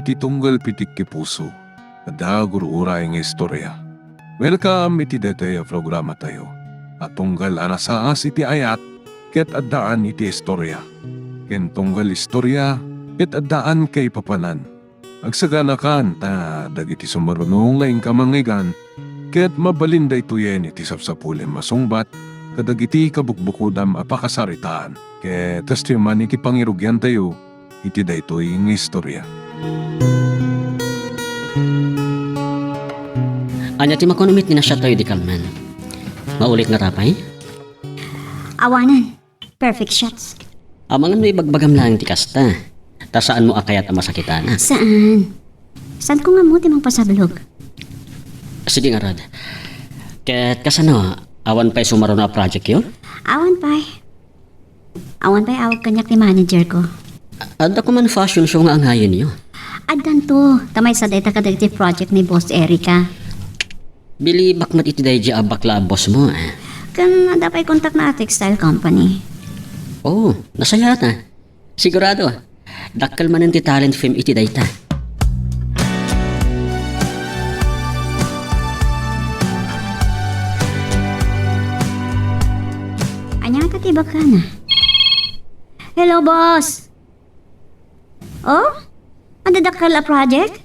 iti tunggal pitik ki puso. Ada gurura yung istorya. Welcome iti detaya programa tayo. At tunggal anasaas iti ayat, ket addaan iti istorya. Ken tunggal istorya, ket addaan kay papanan. Agsaganakan ta dagiti sumarunong laing kamangigan, ket mabalinda ituyen iti sapsapulen masungbat, kadagiti kabukbukudam apakasaritaan. Ket testiman iti pangirugyan tayo, iti daytoy ng istorya. Anya ti makonomit ni na siya tayo di kalman. Maulit nga rapay? Awanan. Perfect shots. Amangan mo ibagbagam lang ti kasta. Ta saan mo akayat ang masakitana? Saan? Saan ko nga mo timang pasablog? Sige nga Rod. Ket kasano, awan pa'y sumaro na project yun? Awan pa'y. Awan pa'y awag kanyak ni manager ko. Adda ko man fashion show nga ang hayon niyo. Adan to. Tamay sa data kadagiti project ni Boss Erica. Bili bakmat iti day di abakla boss mo eh. Kan ada pa'y contact na textile company. Oh, nasaya na. Sigurado. Dakkal man ti talent film iti dayta. Anya ka tiba ka na? Hello, boss. Oh? Madadakal a project?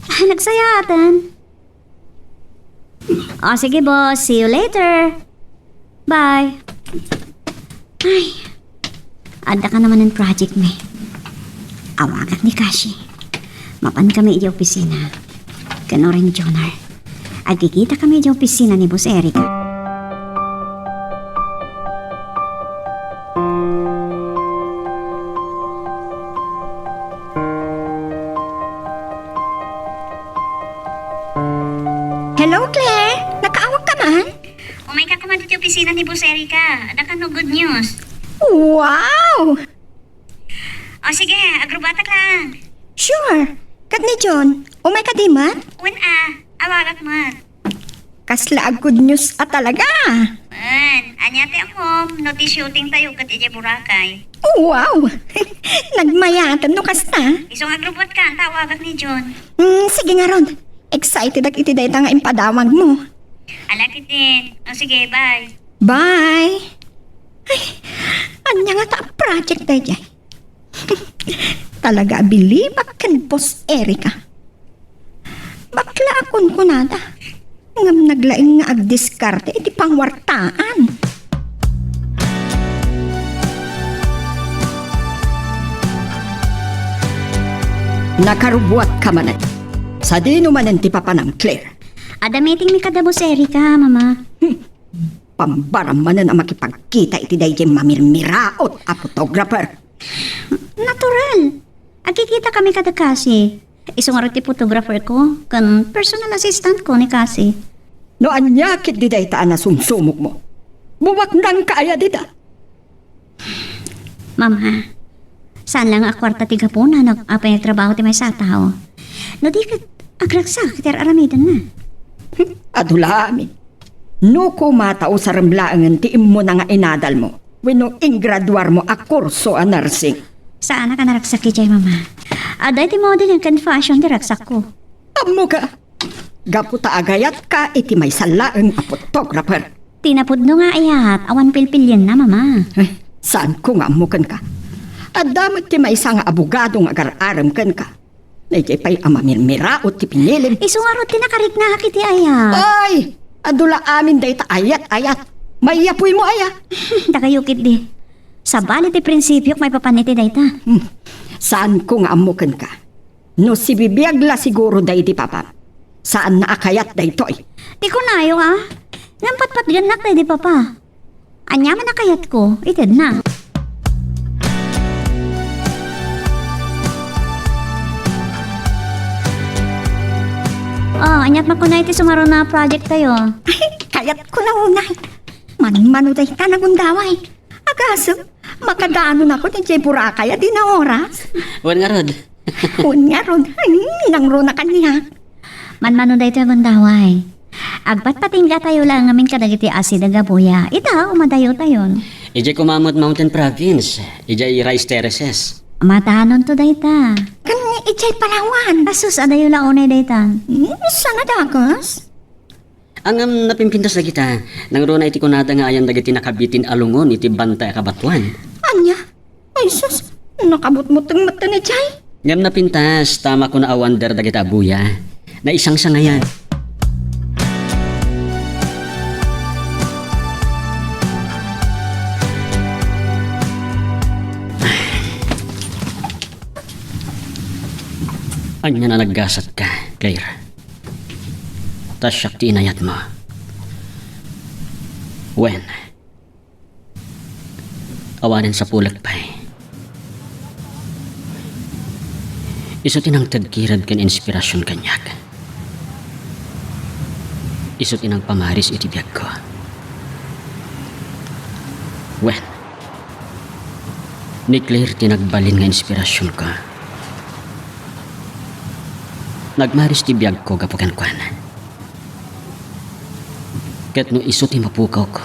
Nagsayatan. Oh, sige, boss. See you later. Bye. Ay, ada ka naman ng project, me. Awagat ni Kashi. Mapan kami di opisina. Kano rin Jonar. Agkikita kami di opisina ni Boss Erica. Hello, Claire! Nakaawag ka man? Umay ka kuman dito opisina ni Boss Erica. Ada ka no good news. Wow! O sige, agrobatak lang. Sure! Kat ni John, umay ka di man? Awagak man. Kasla good news talaga! Anyate ako, notice shooting tayo kat ije Boracay. Wow! Nagmayatan no kasta. Isong agrobot ka, tawagak ni John. Sige nga ron. Excited ak iti dayta nga impadawag mo. Alakit din. O sige, bye. Bye! Ay, anya nga ta project day jay. Talaga bilibak kan Boss Erica. Bakla akon ko nata. Ngam naglaing nga agdiskarte iti pangwartaan. Nakarubuat ka manan. Sa dino manan ti papanang Claire. Ada meeting mi kada Boss Erica, mama. Pambaram manan ang makipagkita iti dayjay mamirmiraot a photographer. Natural. Agkikita kami kada kasi. Isong araw ti photographer ko, kan personal assistant ko ni Kasi. No anyakit di daytaan na sumsumok mo. Buwak nang kaaya dita. Mama, saan lang akwarta ti gapuna nag-apay trabaho ti may sa tao. No di kat agragsak iti aramidan na. Adula amin. No ko matao sa remblaangan ti mo na nga inadal mo. Wenno ingraduar mo a kurso a nursing. Saan ka naragsak ki jay, mama? Aday ti model yung kan fashion ti ragsak ko. Amo ka. Gaputa agayat ka iti may salaang a photographer. Tinapudno nga ayat, awan pilpilyan na, mama. Ay, saan ko nga amukan ka? At damot ti may isang abogado nga agar-aram kan ka. Naitay pa'y amamirmiraot ti pinilim. Isungarot ti nakarik na kiti ayat. Ay! Adula amin day ta ayat-ayat. Maiyapoy mo aya. Takayukit di. Sa balit ti prinsipyo may papaniti dayta. Saan ko nga amukan ka? No si bibiyagla siguro day di papa. Saan naakayat day to'y? Di ko nayo ah. Nampat-pat ganak tayo di papa. Anya man nakayat ko, ited na. Oh, anyat makunay ti sumaro na project tayo. Ay, kayat ko na unay. Manmano day ka nagundaway. Agasam, makadaano na ko ni Jay Boracay di na oras. Wan nga Rod. Unya ron, ay, nangro na kaniya. Manmano day tayo gundaway. Agpat patingga tayo lang ngamin kadagiti asid agabuya. Ita, umadayo tayon. Ijay Kumamot Mountain Province. Ijay Rice Terraces. Matahanon to dayta. Kan ichay palawan. Asus adayo lang unay daytan. Sana dakas? Ang napimpintas na kita, nang runa iti kunada nga ayan dagiti nakabitin alungon iti bantay akabatuan. Anya? Ay sus, nakabot-mutang mata ni Chay. Ngam napintas, tama ko na awander dagiti abuya, na isang sangayan. Anya na naggasat ka, Claire. Tas siya tinayat mo. When? Awanin sa pulag pa eh. Iso tinang tagkirad kan inspirasyon kanyak. Iso tinang pamaris iti biyag ko. When? Ni Claire tinagbalin nga inspirasyon ko. Nagmaris ti biyag ko gapukan kwan. Ket no iso ti mapukaw ko.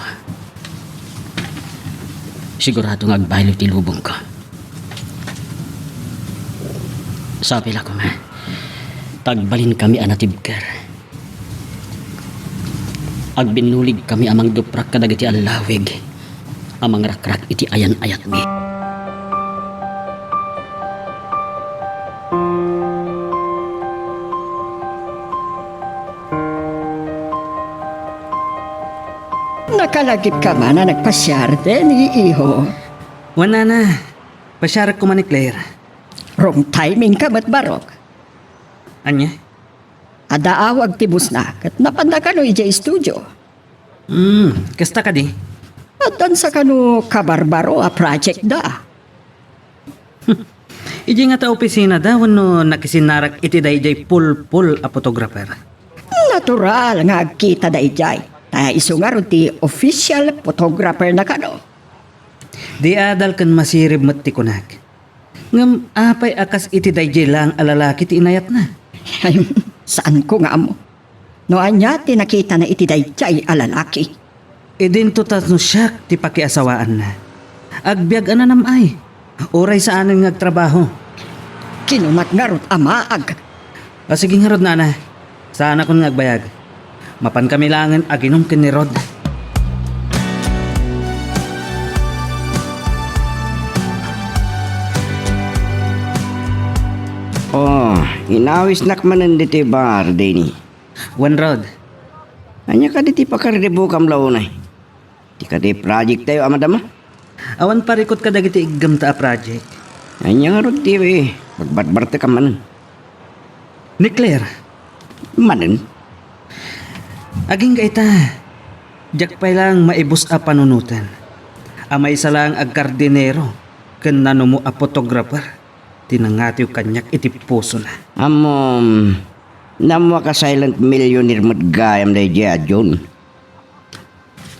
Sigurado nga agbaylo ti lubong ko. Sabi la ko ma, tagbalin kami anatibker. Agbinulig kami amang duprak kadag iti alawig. Amang rakrak iti ayan-ayat mi. Nakalagip ka man na nagpasyarte ni Iho. Wala na. Pasyarak ko man ni Claire. Wrong timing ka mat barok. Anya? Adaawag tibus na kat napanda ka no ija studio. Kasta ka di? At dan sa kano kabarbaro a project da. Iji nga ta opisina da, wano nakisinarak iti da ijay pul-pul a photographer. Natural nga agkita da ijay. Kaya iso nga ron ti official photographer na kano. Di adal kan masirib mat ti kunak. Ngam apay akas iti da ijay lang alalaki ti inayat na. Ay, saan ko nga mo? No anya tinakita na iti dayjay alalaki. Idin to no siyak ti pakiasawaan na. Agbyag ana namay. Oray sa aning nagtrabaho. Kinumat nga ron amaag. Sige nga Rod nana. Sana kung nagbayag. Mapan kami langan aginom ken ni Rod. Oh, inawis nakmanan diti bar, Denny. Wan Rod. Anya ka diti pakardibo kam launay. Di ka di project tayo amadama. Awan parikot ka dagiti igam ta a project. Anya nga ron ti pagbatbarte ka manan. Ni Claire. Manan? Aging gaita. Diyak pay lang maibus a panunutan. Amay isa lang ag kardinero. Ken nano mo a photographer. Tinangatiw kanyak iti puso na. Amom, namwa ka silent millionaire mat gayam da Jia John.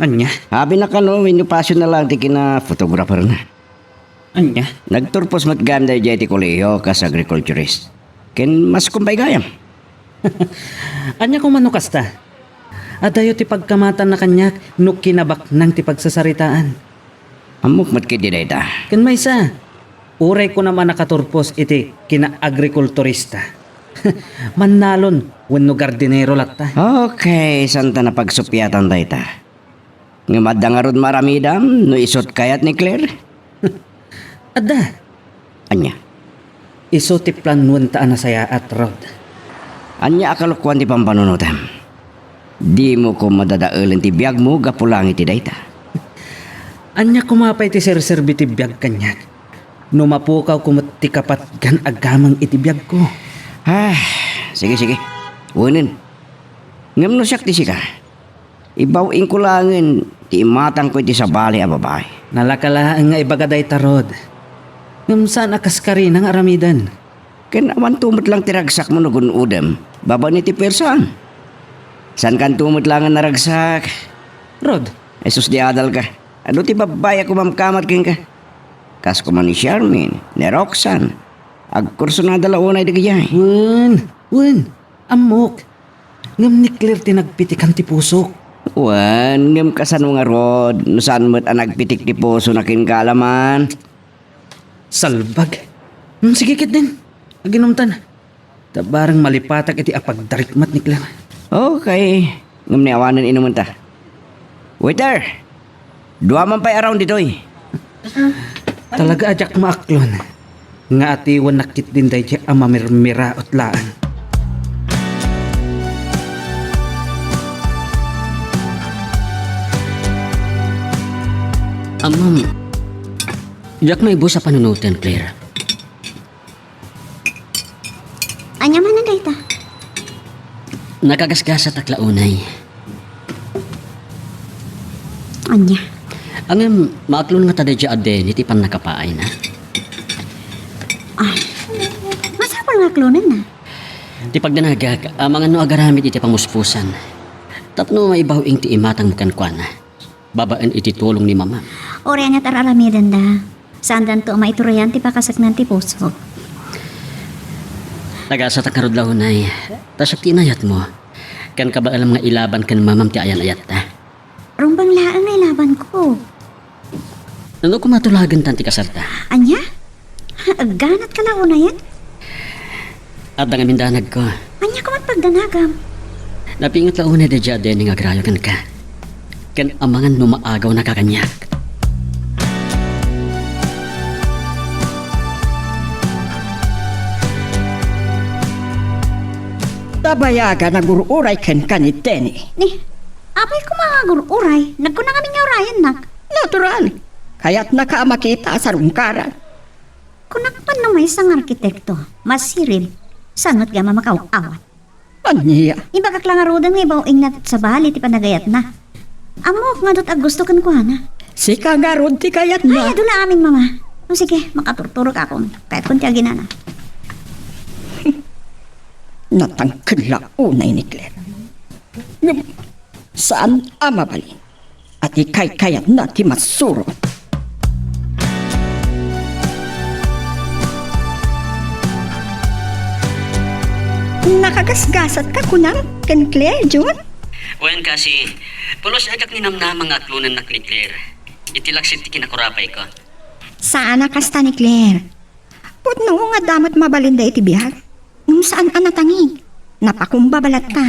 Anya? Habi na ka no, winupasyon na lang ti kina photographer na. Anya? Nagturpos mat gayam da Jia ti koleyo kas agriculturist. Ken mas kumbay gayam. Anya kung manukas ta? Adayo ti pagkamatan na kanyak no kinabak nang ti pagsasaritaan. Amok mat kiti dayta. Ken may isa. Uray ko naman nakaturpos iti kina-agrikulturista. Manalon, wenno gardinero latta. Okay, santa na pagsupyatan dayta. Nga madangarod maramidam no isot kayat ni Claire. Ada, Anya? iso ti planuan ta na saya at Rod. Anya akalukwan ti pampanunutam. Di mo ko madadaelan ti biyag mo gapulang iti dayta. Anya kumapay ti serserbi ti biyag kanyak. No mapukaw kumot ti kapat gan agamang iti biyag ko. Sige. Unin. Ngam no siyak ti sika. Ibawin ko langin ti imatang ko iti sabali a babae. Nalakalaan nga ibagaday ta Rod. Ngam saan akas ka rin ang aramidan. Ken awan tumot lang tiragsak mo no udem. Baba ni ti persan. San kan tumot lang ang naragsak? Rod, Esus di adal ka. Ano ti babaya ko mamkamat king ka? Kas ko man ni Charmin, ni Roxanne. Agkurso na dalaunay di kaya. wen, amok. Ngam ni Claire tinagpitikan ti pusok. Wan, ngam kasan mga Rod. No saan mo't ang nagpitik ti puso na kinkalaman. Salbag, Sige kit din. Aginumtan. Tabarang malipatak iti apagdarikmat ni Claire. Okay. Ngam ni awanan inuman ta. Waiter! Dua man pa'y around dito eh. Talaga ajak maaklon. Nga atiwan nakit din tayo siya ang mamirmira at laan. Ma'am, jak may ibus sa panunutan, Claire. Anya man na dayta. Nakagasgas sa taklaunay. Anya. Ang maaklon nga taday siya aden, iti pan nakapaay na. Ay. Masapal nga klonan na. Ti pagdanagag, mga no agaramid iti panmuspusan. Tapno maibawing ti imatang mukan kwa na. Babaan iti tulong ni mama. Ore nga tararamidan da. Saan dan to maiturayan ti pakasaknan ti puso. Nagasa takarod lahunay. Tasyak tinayat mo. Kan ka ba alam nga ilaban kan mamam ti ayan-ayat ta? Rumbang laang ay laban ko. Ano kumatulagan tan ti kasarta? Anya? Ganat ka lang una yan? At nangamindanag ko. Anya ko magpagdanagam. Napingat launay de dya din nga grayo kan ka. Kan amangan no maagaw na kakanyak. Tabayaga na gururay ken kaniteni. Ni, apay ko mga gururay. Nagkunang aming urayan nak. Natural. Kaya't nakamakita sa rungkaran. Kunakpan na may isang arkitekto. Masiril. Sanot nga mamakawawat. Anya? Ibagak lang arudan nga ibaw ingat sa bali ti panagayat na. Amok nga dot gusto kan kuha na. Si kagarod ti kayat Ay, na. adula amin mama. O sige, makaturturok ako. Kahit kung tiyagin na. Natangkila unay ni Claire. Ngam, saan amabalin? At ikay kayat na ti masuro. Nakagasgasat ka kunang ken Claire, John? Wen kasi, pulos agak ni namna mga aklunan na ni Claire. Itilaksit ti kinakurapay ko. Saan nakasta ni Claire? Putno nga damat mabalinda iti bihag. Nung saan anatangi? Napakumbabalat ka.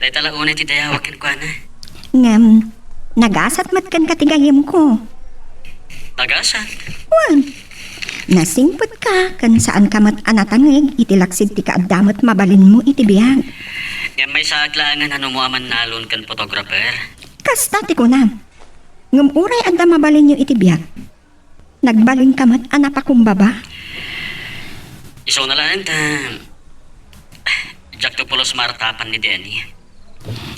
Dahil talaunay ti dayawag kan kwa na. Ngam, nagasat mat kan katigayim ko. Tagasan. Wan, nasingpot ka kan saan ka mat anatangig itilaksid ti kaadamat mabalin mo iti bihag. Yan may saklangan ano mo aman nalon kan photographer. Kasta ti ko na. Ngam uray anda mabalin nyo iti bihag. Nagbalin ka mat anapakumbaba. Iso na lang ta. Jack to pulos martapan ni Denny.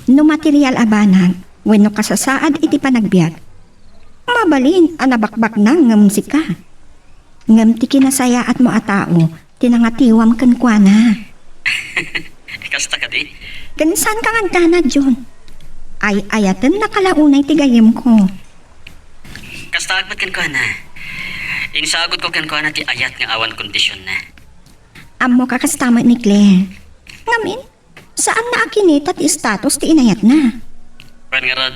No material abanag, wenno kasasaad iti panagbiag. Mabalin anabakbak na ngam sika. Ngam ti kinasaya at mo atao, tinangatiwam kan kwa na. Kasta ka di? Gansan kang agdana, John. Ay ayatan nakalaunay tigayim ko. Kasta agmat kan kwa na. Insagot ko kan kwa na ti ayat nga awan kondisyon na. Amo kakastama ni Claire. Ngamin, saan na akinit at status ti inayat na? Kwan nga Rod.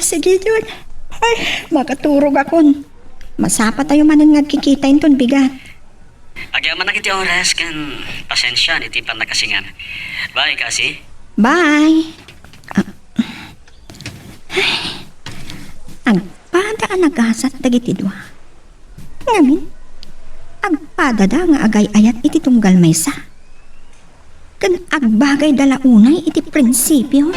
Sige, John. Ay, makaturog akon. Masapa tayo manan nga kikita ton bigat. Agyaman na kiti oras kan pasensya ni ti pan nakasingan. Bye kasi. Bye. Agpada ka nagasat dagiti dua. Ngamin, agpada da nga agay ayat iti tunggal maysa. Kan agbagay dalaunay iti prinsipyo.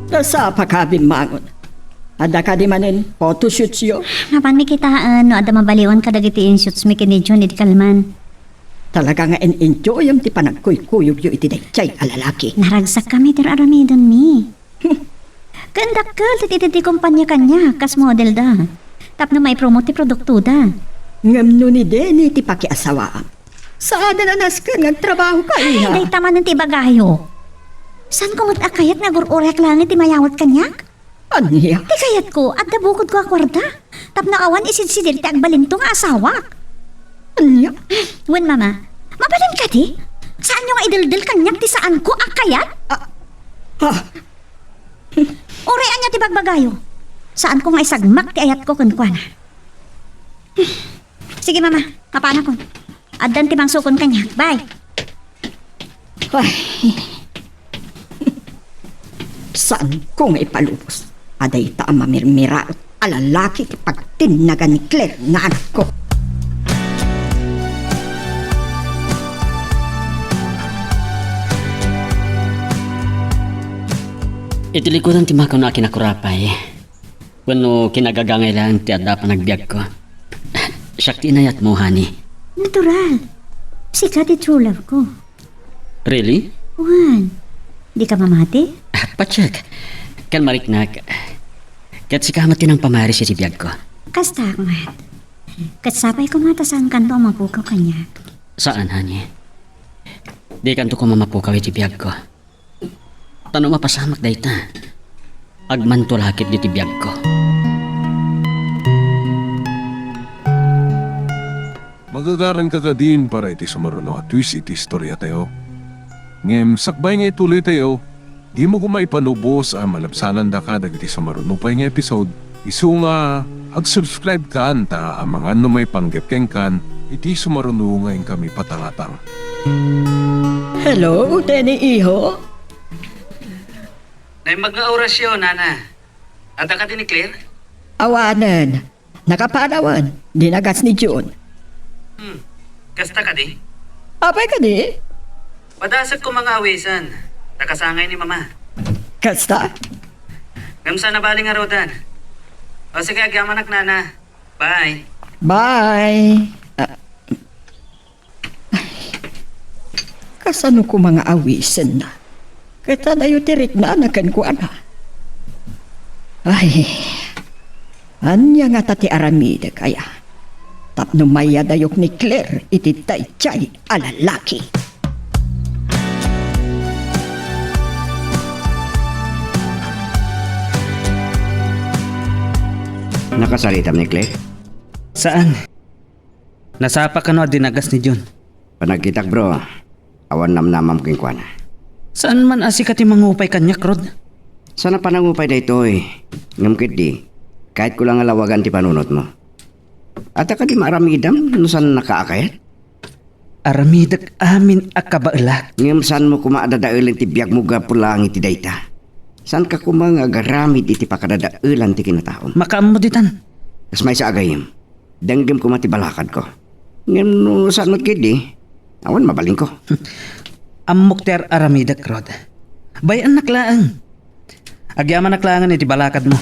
Nasa pa ka bimangon. Ada ka di manin photoshoot yo. Napan mi kitaan no ada mabaliwan ka dagiti inshoots mi kini John iti kalman. Talaga nga enjoy yung ti panagkuy-kuyog yo iti daychay alalaki. Naragsak kami tir aramidon mi. Kandakkel ti kumpanya kanya kas model da. Tapno may promote ti produkto da. Ngam no ni Denny ti pakiasawa. Saan na naskan nga trabaho ka Ay, iha? day taman ng ti bagayo. San ko akayat nga gururek lang iti mayawat kanyak? Anya? Ti kayat ko at nabukod ko akwarda. Tapno awan isidsidil ti agbalinto nga asawak. Anya? Wen mama, mabalin ka di? Saan yung idildil kanyak ti saan ko akayat? Ha? Urian niya ti bagbagayo. Saan ko nga isagmak ti ayat ko kunkwana. Sige mama, mapana ko. Addan ti bang sukon kanya. Bye. Ay. Saan ko nga ipalubos? Aday ta ang mamirmira at alalaki pagtinagan ni Claire nga anak ko. Itilikutan ti makaw na kinakurapay. Wano kinagagangay lang ti adda pa nagbiag ko. Siyak inayat mo, honey. Natural. Sikat ti true love ko. Really? Juan, di ka mamati? Pacheck. Kalmarik na. Kat si kamati ng pamari si biag ko. Kasta ko nga. Katsapay ko nga saan kanto ang mapukaw kanya. Saan, honey? Di kanto ko mamapukaw iti biag ko. Tanong mapasamak dahi ta. Agmantulakit di ti biag ko. Magagaran ka din para iti sumaruno at twist iti istorya tayo. Ngem, sakbay nga ituloy tayo, di mo kumaipanubos ang malabsanan da ka dagiti sumaruno pa nga episode. Isu nga, ag-subscribe ka anta ang mga may panggap kan, iti sumaruno ngayon kami patangatang. Hello, Tenny Iho? Nay mag-orasyon, nana. Ada ka din ni Claire? Awanan. Nakapanawan. Dinagas ni June. Kasta ka di? Apay ka di? Padasag ko mga awisan. Nakasangay ni mama. Kasta? Gamsa na baling arodan. O sige, agyaman nana. Bye. Bye. Kasano ko mga awisan na? Kita na yung tirik na anakan ko ana. Ay, anya nga tati aramida kaya. Tapno maya dayok ni Claire iti tay-chay alalaki. Nakasalitam ni Claire. Saan? Nasapa ka no dinagas ni John. Panagkitak bro, awan namnamam king kwana. Saan man asikat yung mangupay kanyak, Rod? Sana panangupay na ito eh. Ngamkit di, kahit ko lang alawagan ti panunot mo. At ka di maaramidam, nusan nakaakayat? Aramidag amin akabailak. Ngam saan mo kumaadadailan ti biyak mo gapulang iti dayta? Saan ka kumanga garamid iti pakadadailan ti kinataon? Makaamuditan. Kas may sa agayim, danggim ko matibalakad ko. Ngam no saan magkid di, awan mabaling ko. Amok ter aramidag, Rod. Bayan naklaang. Agyaman naklangan iti balakad mo.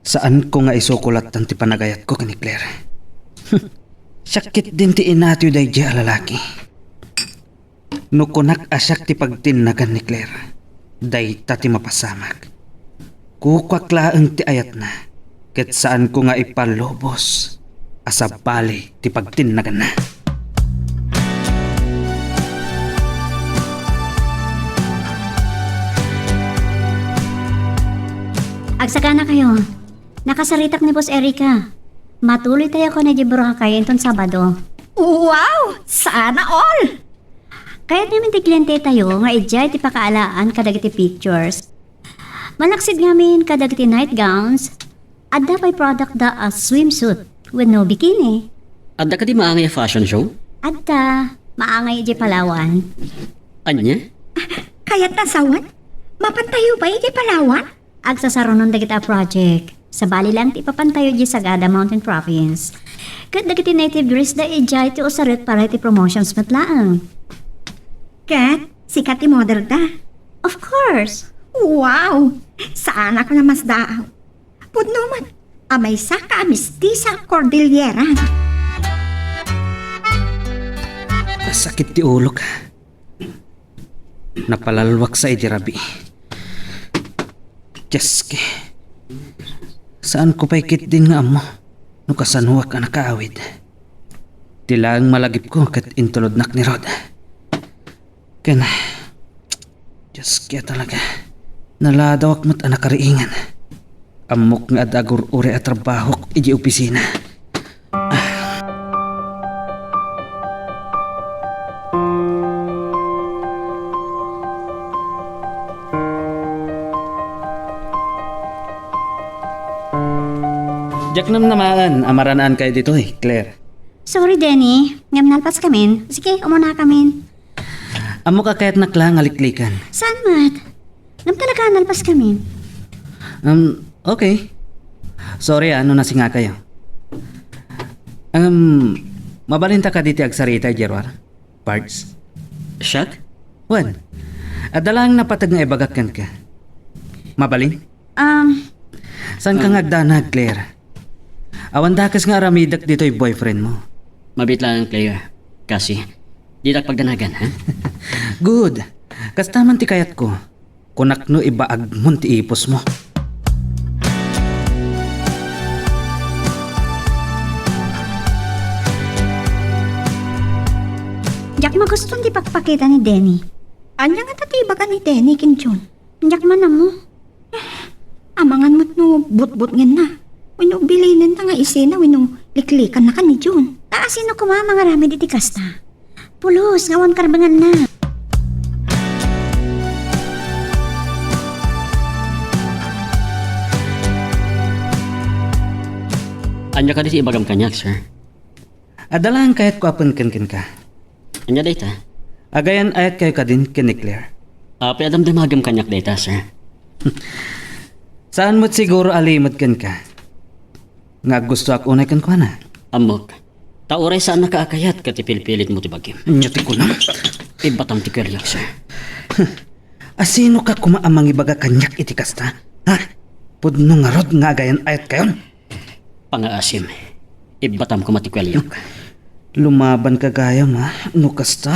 Saan ko nga isukulat ang ti panagayat ko kani Claire? Sakit din ti inatyo day di alalaki. Nukunak asyak ti pagtinagan ni Claire. Day tati mapasamak. Kukwaklaan ti ayat na. Ket saan ko nga ipalobos. Asabali ti pagtinagan na. Agsaka na kayo. Nakasaritak ni Boss Erika. Matuloy tayo ko na di Boracay enton Sabado. Wow! Sana all! Kaya't namin ti kliyente tayo nga ijay ti pakaalaan kadagiti pictures. Malaksid ngamin kadagiti nightgowns. Adda pa'y product da a swimsuit with no bikini. Adda ka di maangay fashion show? Adda, maangay ijay Palawan. Anya? Kaya't nasawan? Mapantayo ba iti Palawan? Agsasaronon dagiti a project. Sa bali lang ti papantayo di Sagada Mountain Province. Kat dagiti native dress da ijay ti usaret para ti promotions matlaang. Kat, sikat ti model da. Of course. Wow! Saan ako na mas daaw? Pudno man, amay sa kaamistisa Cordillera. Sakit ti ulo ka. Napalalwak sa idirabi. Jeske. Saan ko pa'y kit din nga amo? No kasanuwak ka nakaawid. Tilang malagip ko kat intulodnak ni Rod. Kena. Jeske talaga. Naladawak mo't anak kariingan. Amok nga adagur ure at trabaho iji opisina. Jak nam naman, amaranaan kayo dito Claire. Sorry, Denny. Ngam nalpas kamin. Sige, umuna kamin. Amo ka kahit naklang aliklikan. Saan, Mat? Ngam talaga nalpas kamin. Okay. Sorry ano nasi nga kayo. Mabalinta ka dito agsarita, Gerwar? Parts? Siyak? Wan, adalang napatag nga ibagakan ka. Mabalin? Saan ka ngagdanag, Claire? Awan dakas nga aramidak dito yung boyfriend mo. Mabit lang, Claire. Kasi, di tak pagdanagan, ha? Good. Kastaman ti kayat ko. Kunak no ibaag mon ti ipos mo. Jak maguston di pagpakita ni Denny. Anya nga tatiba ka ni Denny kin John. Jak man na mo. Amangan mo't no but-but ngin na. Wino bilinin ta nga isina wino liklikan na ka ni John. Kaasino kuma mga rami di kasta. Pulos, ngawan karbangan na. Anya ka di si ibagam kanyak, sir. Adalang kahit ko apon ken ka. Anya data? Agayan ayat kayo ka din ken ni Claire. Piadam damagam kanyak data, sir. Saan mo't siguro alimot ken ka? Nga gusto ako unay ken ko na. Amok. Tauray saan nakaakayat ka tipil-pilit mo tibagim. Nyati ko na. Ibatam ti keryak, sir. Asino ka kumaamang ibaga kanyak iti kasta? Ha? Pudno nga rod nga agayan ayat kayon? Pangaasim. Ibatam ko matikwelyok. Lumaban ka gaya ma, no kasta?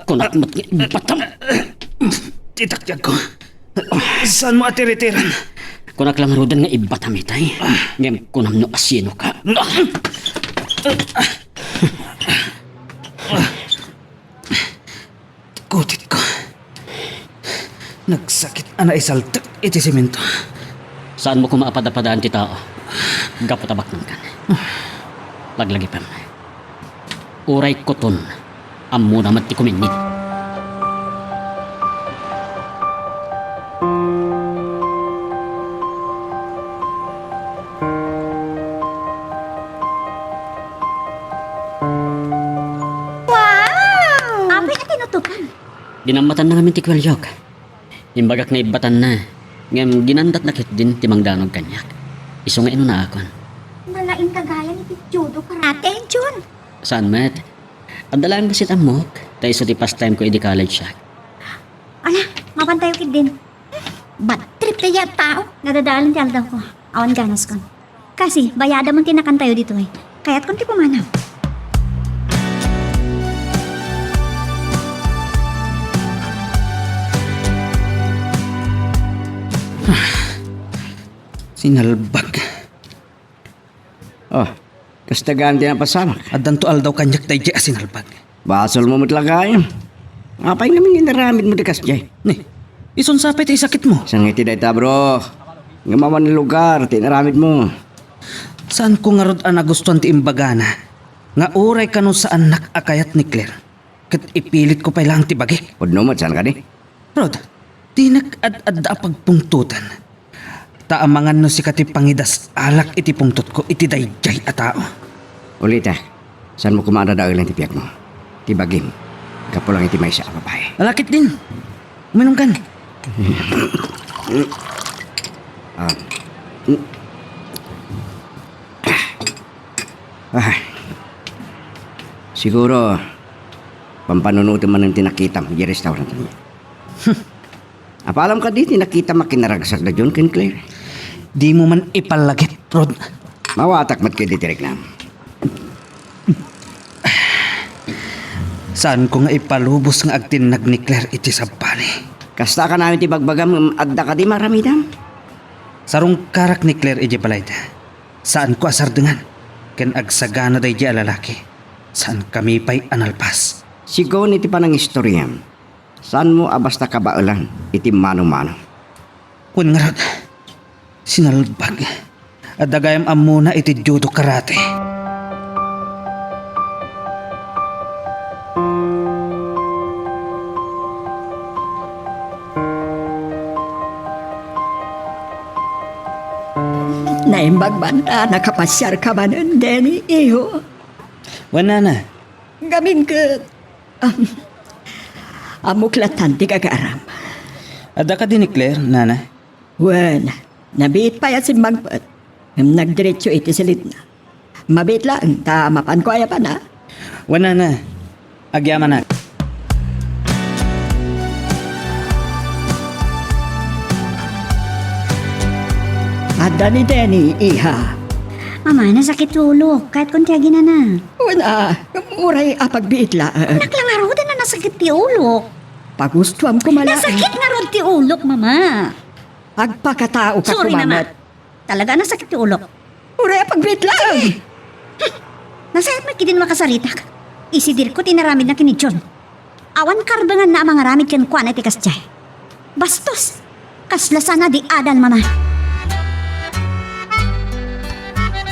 Kunak mat ibatam. Titakyag ko. Saan mo atiritiran? Kunak lang rodan nga ibatam itay. Ngem kunam no asino ka. Kutit ko. Nagsakit ana isaltak iti simento. Saan mo kumaapada-padaan ti tao? Gapatabak ng kan. Laglagi pam. Uray koton. Ammo naman ti kuminit. Apay na tinutupan. Dinamatan na ngamin ti kwelyok. Imbagak na ibatan na. Ngem ginandat nakit din ti mangdanog kanyak. Iso nga ino na akon. Nalaing kagaya ni judo karate, John. Saan met? Adalaan basit amok. Tayo sa ti pastime ko idi college siya. Ala, mapantayo kid din. Bad trip kaya tao. Nadadaalan ti aldaw ko. Awan ganas kon. Kasi, bayada mong tinakantayo dito eh. Kaya't kon ti pumanaw. Sinalbag. Oh, kastagaan din ang pasamak. Adan to aldaw kanyak tayo jay sinalbag. Basol mo matlagayan. Apay namin ginaramit mo dikas jay. Ni, ison sapit ay sakit mo. Isang iti dayta bro. Ngamaman ng lugar, tinaramit mo. Saan ko nga rod ang nagustuhan ti imbagana? Nga uray ka nun sa anak akayat ni Claire. Kat ipilit ko pa ilang ti bagi. Pudno mo, saan ka di? Rod, di nag-ad-ad pagpungtutan. Taamangan no si kati pangidas alak iti pungtot ko iti dayjay a tao. Ulita, saan mo kumadadaag lang tipiyak mo? Tibagim, kapulang iti may sa babae. Alakit din. Uminom kan. Siguro, pampanunutin man ang tinakita mo di restaurant niya. Apalam ka di, tinakita makinaragsak na John ken Claire. Di mo man ipalagip, Rod. Mawatak mat kayo ditirik na. Saan ko nga ipalubos nga agtinag ni Claire iti sabani? Kasta ka namin ti bagbagam, adda ka di maramidam. Sarong karak ni Claire iti palayda. Saan ko asardengan? Ken agsagana day di alalaki. Saan kami pa'y analpas? Sigaw ni ti panang istoryam. Saan mo abasta kabailan iti mano-mano? Kun nga Rod, Sinalbag. At dagayam amuna iti judo karate. Naimbag banta, nakapasyar ka ba nun, Denny, iho? Wana na. Gamin ka. Amuklatan, di kagaram. Ada ka din ni Claire, nana. Wen, nabiit pa yan si Magpat. Nagdiretso iti silit na. Mabit lang, ta mapan ko aya pa na. Wana na. Agyaman na. Ada ni Denny, iha. Mama, nasakit ulo. Kahit kung tiyagi na na. Wala, uray apagbiit lang. Naklangaro din na nasakit ti ulo. Pagustuhan ko mala. Nasakit nga ron ti ulok, mama. Agpakatao ka Sorry naman. kumamat. Talaga nasakit ti ulok. Uray apagbiit lang. Nasayat may kidin makasaritak. Isidir ko tinaramid na kinidyon. Awan karbangan na mga ramid kan kuan iti kasjay. Bastos. Kaslasan na di adan, mama.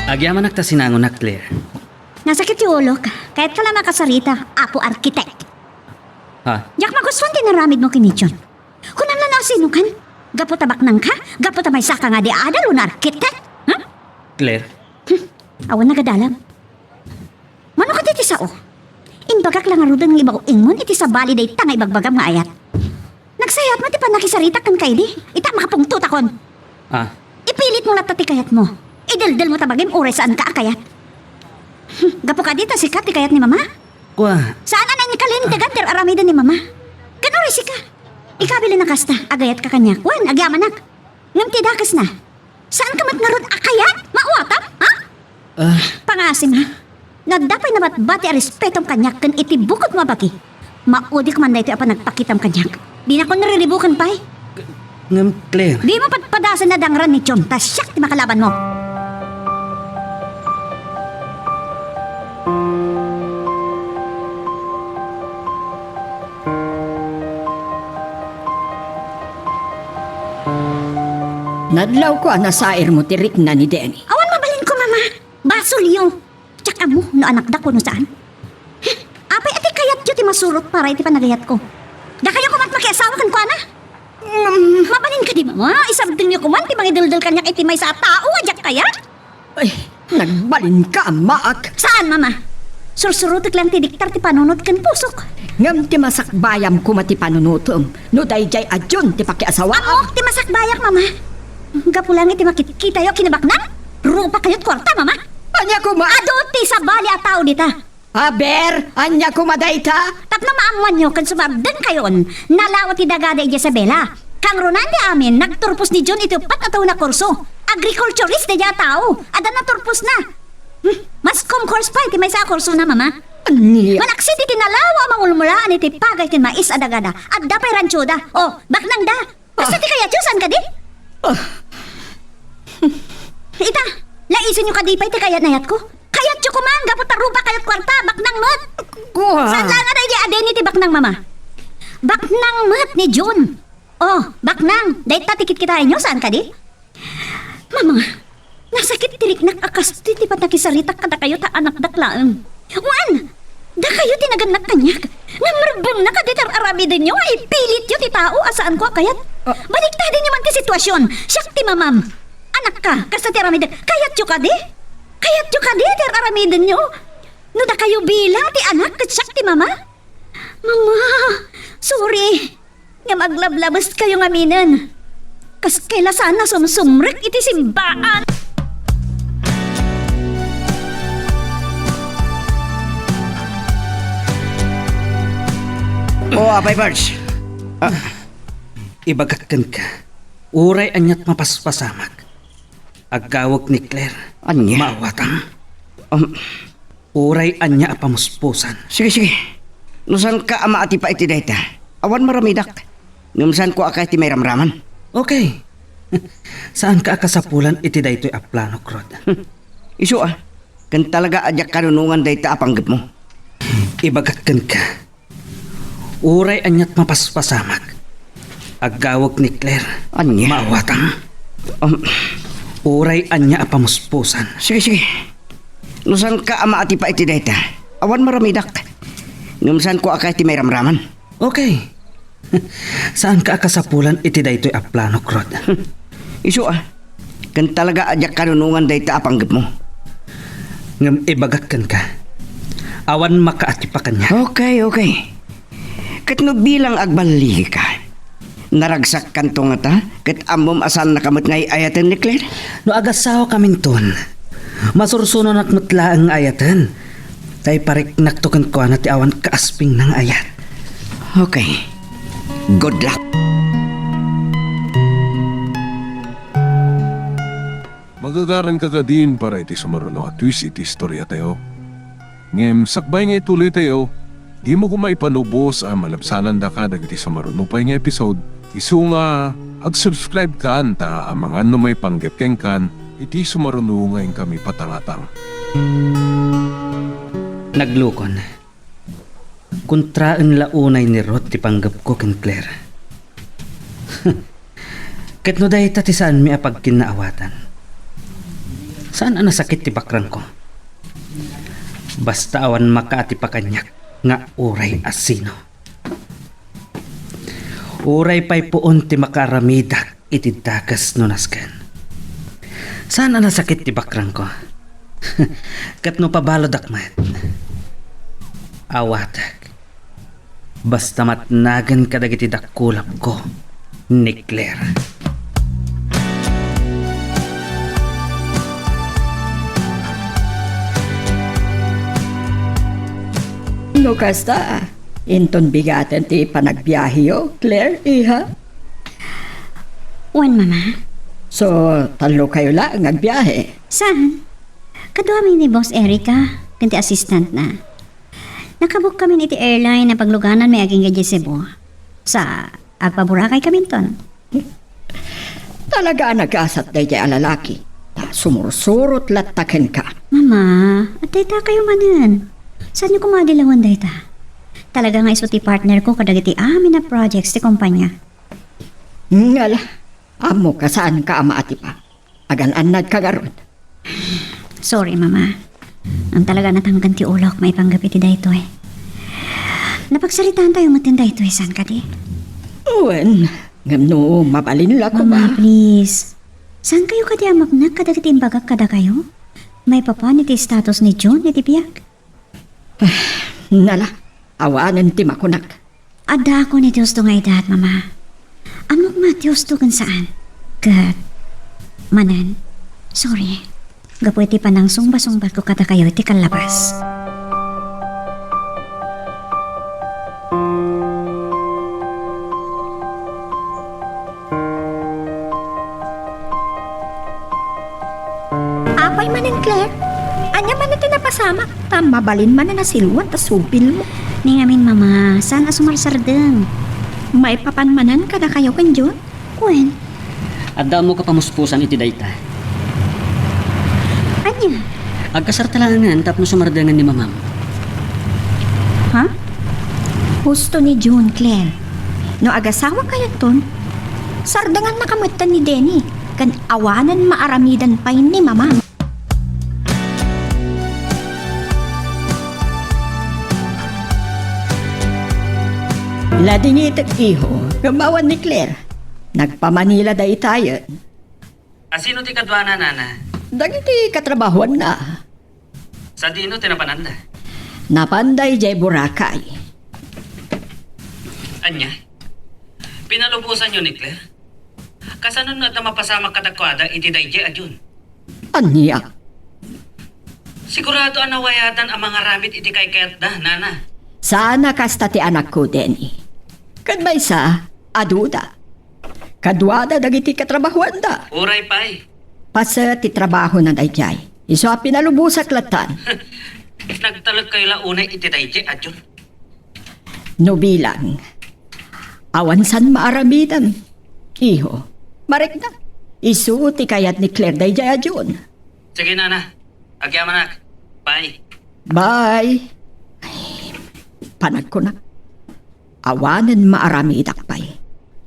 Agyaman nakta sinangon na Claire. Nasakit yung ulok. Kahit ka lang makasarita, apo arkitek. Ha? Yak magustuhan tinaramid mo kinidyon. Kunam na nasino kan? Gapo tabak nang ka? Gapo tamay saka nga di adal o na arkitek? Ha? Claire? Awan nagadalam. Mano ka diti sao? Inbagak lang arudang ibaw ingon iti sa bali day tangay bagbagam nga ayat. Nagsayat mo ti pa nakisarita kan kay di. Ita makapungtut akon. Ah, Ipilit mo latati kayat mo. Idaldal mo tabagim oray saan ka akayat. Gapo ka dita sikat ti kayat ni mama? kwa. Saan na ni kalin tagander aramidan ni mama? Ganun rin ka. Ikabili na kasta, agayat ka kanya. Wan, agyamanak. Ngam tidakas na. Saan ka matngarod akayat? Mauatap, ha? Pangasim ha. Nadapay na batbati a respetong kanyak kan iti bukod mo bagi. Maudi ko man na ito apa nagpakitam kanyak. Di na ko nariribukan pa eh. Ngam Claire. Di mo patpadasan na dangran ni Chon, tas siyak ti makalaban mo. Nadlaw ko nasair mo tirik na ni Denny. Awan mabalin ko, mama. Basol yung. Tsaka mo, no anak da ko no saan. Apay ati kayat yun ti masurot para iti panagayat ko. Da kayo kumat makiasawa kan ko, ana? Mabalin ka di mama. Isabdin niyo kuman ti mangidaldal kanyak iti may sa tao, adyak kayat? Ay, nagbalin ka, maak. Saan, mama? Sursurutik lang ti diktar ti panunot kan pusok. Ngam ti masakbayam ko mati panunutom. No dayjay adyon ti pakiasawa. Amok ti masakbayak, mama. Gapulang iti makikita yo kinabaknang. Rupa kayo't kwarta, mama. Anya ko ma... Ado ti sa bali a tao dita. Aber, anya ko madayta. Tapno maamuan nyo kan sumabdan kayon. Nalawat ti dagada Isabela. Kang Ronan di amin, nagturpos ni John iti upat ataw na kurso. Agriculturist di dya tao. Ada na turpos na. Mas course pa iti may sa kurso na, mama. Anya? Malaksit iti nalawa mangulmulaan iti pagay ti mais adagada. At da pa'y ranchoda. Oh, baknang da. Basta ti kaya Diyos, ka di? Ita, laisin nyo kadipay ti kayat nayat ko. Kayat nyo kumang, gapot tarupa kayat kwarta, baknang mat. Kuha. Saan lang nga di aden iti baknang, mama? Baknang mat ni June. Oh, baknang, dahit tatikit kita inyo, saan ka di? Mama, nasakit tirik nakakasti ti patakisaritak kada kayo ta anak daklaan. Wan, da kayo tinaganak kanyak. Namarbong na kaditar arami din nyo, ay pilit yun ti tao, asaan ko kayat. Baliktadin nyo man ti sitwasyon. Siyak ti mamam. Anak ka, kasta ti arami din. Kayat nyo ka di? Kayat nyo ka di, ti arami din nyo? No da kayo bilang ti anak, kat siyak ti mama? Mama, sorry. Nga maglablabas kayo ngaminan. Kas kaila sana sumsumrik iti simbaan. O, apay Barge. Ibagakan ka. Uray anyat mapaspasamak. Agawag ni Claire. Anya? Maawatang. Uray anya apamuspusan. Sige, sige. Nusan ka ama ati pa iti dayta. Awan maramidak. Nusan ko akay ti may ramraman. Okay. Saan ka akasapulan iti daytoy aplano, Krod? Isu kan talaga ajak kanunungan dayta apanggap mo. Ibagakan ka. Uray anyat mapaspasamak. Agawag ni Claire. Anya? Maawatang. Uray anya apamuspusan. Sige. Nusan ka ama ati pa iti dayta. Awan maramidak. Ngumsan ko akay ti may ramraman. Okay. Saan ka akasapulan iti daytoy a plano, Krod? Isu kan talaga ajak kanunungan dayta apanggap mo. Ngam ibagat kan ka. Awan makaati pa kanya. Okay. Kat no bilang agbali ka. Naragsak kan to nga ta. Kat amom asan nakamot ngay ayatan ni Claire. No agasaw kaminton. Masursuno nakmutla ang ayatan. Tay parik naktukan ko na ti awan kaasping ng ayat. Okay. Good luck. Magagaran ka din para iti sumaruno at twist iti istorya tayo. Ngem, sakbay nga ituloy tayo, di mo kumaipanubos ang malabsanan da ka dagiti sumaruno pa nga episode. Isu nga, ag-subscribe ka anta ang mga ano may panggepkeng kan, iti sumaruno ngayon kami patangatang. Naglukon. Kontraan launay ni Rod ti panggap ko ken Claire. Ket no dahi ti saan mi apag kinaawatan. Saan ang nasakit ti bakrang ko? Basta awan makaati pa kanyak nga uray asino. Uray pa'y puon ti makaramidak iti dagas no nasken. Saan ang nasakit ti bakrang ko? Ket no pabalo dakmat. Awatak. Basta matnagan kadagiti dakulap ko ni Claire. No kasta, inton bigaten ti panagbiyahiyo, Claire, iha. Wan, mama. So, talo kayo lang agbiyahe. Saan? Kadwa mi ni Boss Erica, kanti assistant na. Nakabook kami iti airline na pagluganan may aging gadya Cebu. Sa Agpaburakay Kaminton. Talaga nag-asat day jay alalaki. Sumursurot lataken ka. Mama, at dayta kayo manan. Saan niyo kumadilawan dayta? Talaga nga isuti partner ko kadagiti amin na projects ti kumpanya. Ngala, amo ka saan ka ama ati pa. Agan-anad ka garod. Sorry, mama. Ang talaga natanggan ti ulok may panggap iti dayto eh. Napagsalitaan tayo matin dayto eh, saan ka di? Uwen, ngam no, mabalin la ko Mama, ba? please. Saan kayo kadi amagnak kadagiti imbagak kada kayo? May papan iti status ni John iti biyak. Nala, awanan ti makunak. Ada ko ni Diyos to nga idat, mama. Amok ma Diyos to kan saan? Kat, manan, sorry. Gapo iti panang sungba-sungbat ko kada kayo iti kalabas. Apay manin, Claire. Anya man natin napasama. Mabalin man na nasilwan, tas supil mo. Ningamin, mama, saan asumarsardeng? May papanmanan kada kayo kan John? Kwen, Adda mo ka pamuspusan iti dayta. anya? Agkasartalangan tapno sumardangan ni mamam. Ha? Husto ni John, Claire. No agasawa kayo ton, sardangan makamutan ni Denny. Kan awanan maaramidan pa ni mama. Ladingit iho, gamawan ni Claire. Nagpamanila day tayo. Asino ti kadwana, nana? Dagiti katrabahuan na. Sa dino tinapananda. Napanday jay Boracay. Anya? Pinalubusan nyo ni Claire? Kasanon na mapasama kadakwada iti dayje adyon. Anya? Sigurado ang nawayatan ang mga ramit iti kay Kerda, nana. Sana kasta ti anak ko, Denny. Kadbay sa aduda. Kadwada dagiti katrabahuan da. Uray pay. Pasa ti trabaho na dayjay. Iso a pinalubusak latan. Nagtalag kayo launay iti dayje adyon. No bilang. Awan san maaramidan. Iho, marik na. Isu ti kayat ni Claire dayjay adyon. Sige, nana. Agyamanak. Bye. Bye. Ay, panag ko na. Awanan maarami itakpay.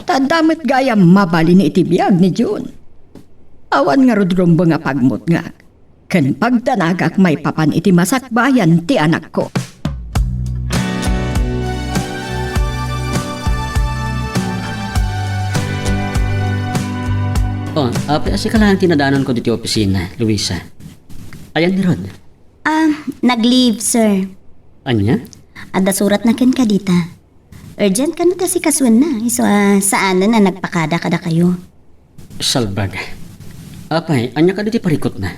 Tadamit gaya mabali ni itibiyag ni June. Awan nga rudrombo nga pagmot nga. Ken pagdanagak may papan iti masakbayan ti anak ko. Oh, asi ka lang tinadaanan ko dito opisina, Luisa. Ayan ni Rod. Nag-leave, sir. Anya? Ada surat na ken kadita. Urgent ka na kasi kaswan na. So, saan na nagpakada kada kayo? Salbag. Apay, anya ka dito parikot na.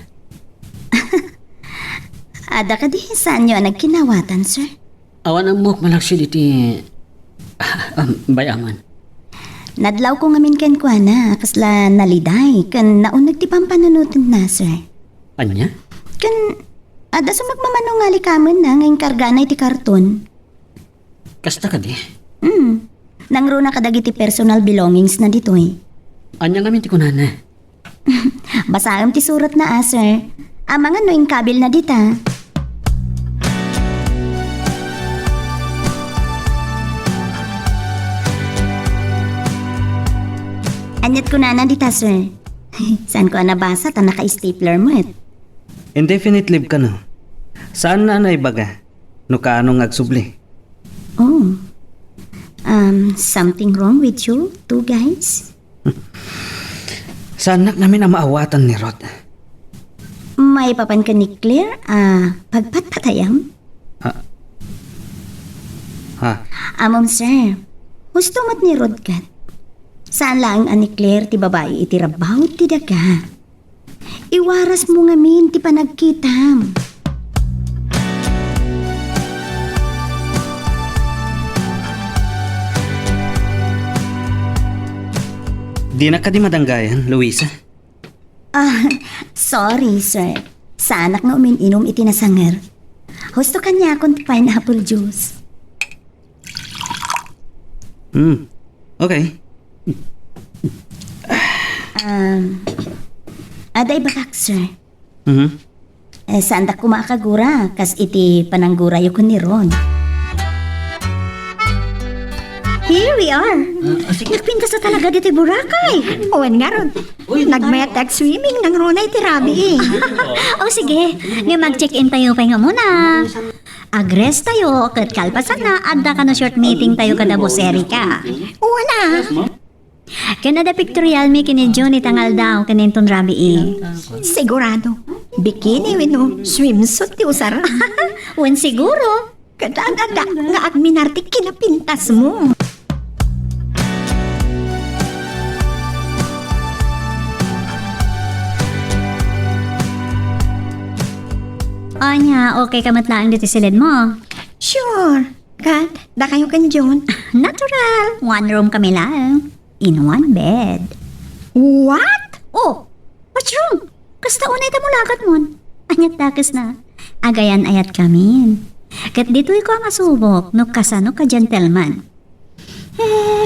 Ada ka di saan nyo nagkinawatan, sir? Awan ang mok malaksi dito. Bayaman. Nadlaw ko ngamin ken kwa na, kasla naliday, kan naunag ti pampanunutan na, sir. Anya? Kan, ada sa magmamanungali kaman na, ngayong karga na iti karton. Kasta ka di. Nangro na kadagiti personal belongings na dito eh. Anya nga minti ko na. Basaam ti surat na sir. Mga noing kabil na dita. Anyat ko na dita, sir. Saan ko nabasa ta naka-stapler mo Indefinite leave ka no. Saan na naibaga? No kaano agsubli? Oh. Something wrong with you two guys? Sa anak namin ang maawatan ni Rod. May papan ka ni Claire, pagpatpatayam? Ha? Amom sir, gusto mo't ni Rod kat. Saan lang ani Claire ti babae iti rabaw ti daga. Iwaras mo ngamin ti panagkitam. Di na ka di madanggayan, Luisa. Sorry sir. Sa anak na uminom iti nasanger. Gusto kanya akong pineapple juice. Okay. Aday bakak sir. Mhm. Saan da kumakagura, kas iti pananggura yu ni Ron. Here we are. Nagpintas na talaga dito Boracay. Owen nga ron. Nagmetek swimming ng runay ti Rabi eh. O sige, nga mag-check-in tayo pa nga muna. Agres tayo, kat kalpasan na, adda ka na short meeting tayo kada boss Erika. Wala. Kanada pictorial mi kini Johnny tangal daw kaninton Rabi eh. Sigurado. Bikini wino. Swimsuit ti usara. Wen siguro. Kadadada nga agminarti kinapintas mo. Anya, okay ka matlaang dito silid mo. Sure. Kat, da kayo kan John. Natural. One room kami lang. In one bed. What? Oh, what's wrong? Kasta unay ta mulakat mon. Anyat dakas na. Agayan ayat kami. Kat dito'y ko ang asubok, no kasano ka gentleman.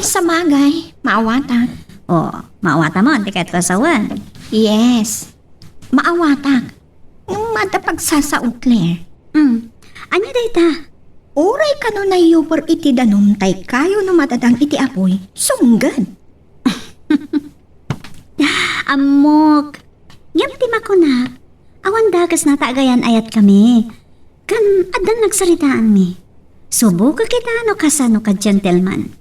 Sa bagay. Maawata. Oh, maawata mo, di kahit kasawan. Yes. Maawatak. Mada pagsasaot, Claire. Anya dayta? Oray ka no na yupor iti danom tay kayo no matadang iti apoy. Sunggad. Amok. Ngam ko na. Awan dakas na taagayan ayat kami. Kan adan nagsaritaan mi. Subo ka kita no kasano ka gentleman.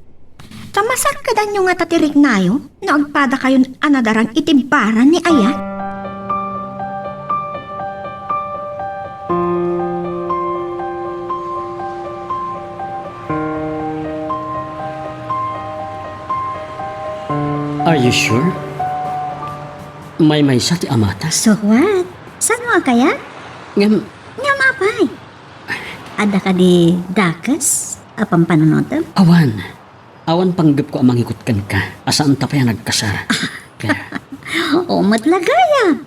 Tamasar ka dan yung nga tatirik nayo. Naagpada kayo anadarang itibaran ni Ayat. Are you sure? May sa ti amata? So what? Saan mo kaya? Ngam, Nga mapay. Ada ka di dakas? Apang panunotam? awan panggap ko amang ikutkan ka. Asaan ta pa yan nagkasara? Claire, O matlagaya.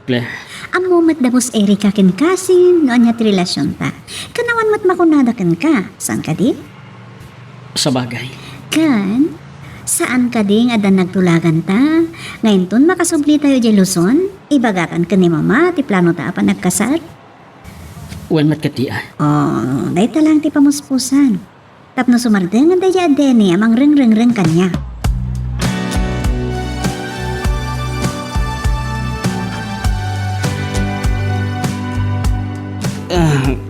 Claire, Amo mat dabos Erika ken kasin no anya ti relasyon ta. Kanawan mat makunada ken ka. Saan ka di? sa bagay. Kan? Saan ka ding adan nagtulagan ta? Ngayon ton makasubli tayo di Luzon? Ibagakan ka ni mama ti plano ta apan nagkasal? Wan matkatia. Oh, day ta lang ti pamuspusan. Tapno sumardengan day adeni amang ring kanya.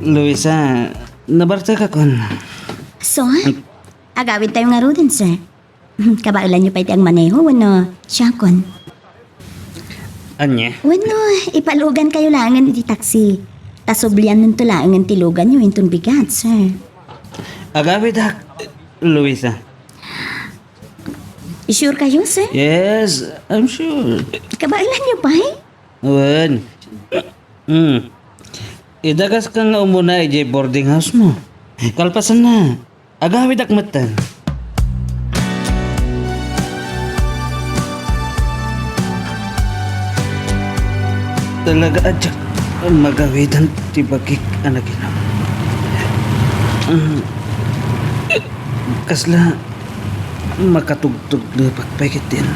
Luisa, nabarta ka kon. So, agawid tayo nga rin, sir. Kabailan niyo pa iti ang maneho, wano, siyakon. Anya? Wano, ipalugan kayo langan iti taxi. Tasublian nun to langan tilugan niyo intong bigat, sir. Agawid hak, Luisa. Sure kayo, sir? Yes, I'm sure. Kabailan niyo pa, eh? Wan. Idagas ka nga umuna ije boarding house mo. Kalpasan na. Agawid akmatan. Talaga adyak magawidan tibagik anakin na. Kasla makatugtog na pagpagit din.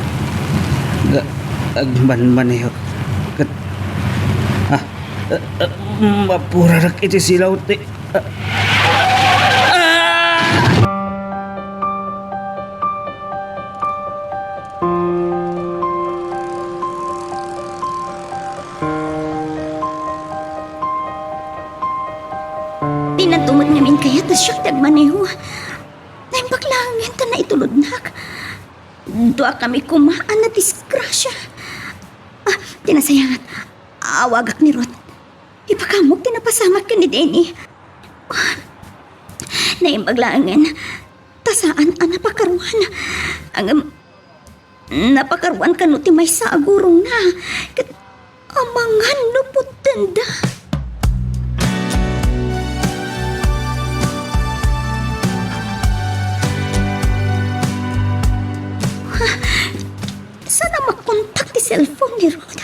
Agman-maneho. Kat mapura rak iti silaw ti. Pinantumod namin kaya tas siyak nagmaneho. Naimbak lang ta na itulodnak. Doa kami kumaan na disgrasya. Tinasayangat. Awagak ni Rod. Ipakamog tinapasamak ka ni Denny. Naimbag langan. Tasaan ang napakaruan. Ang napakaruan ka no ti may sagurong na. Kat amangan lupot tanda. Sana makontak ti cellphone ni Rod.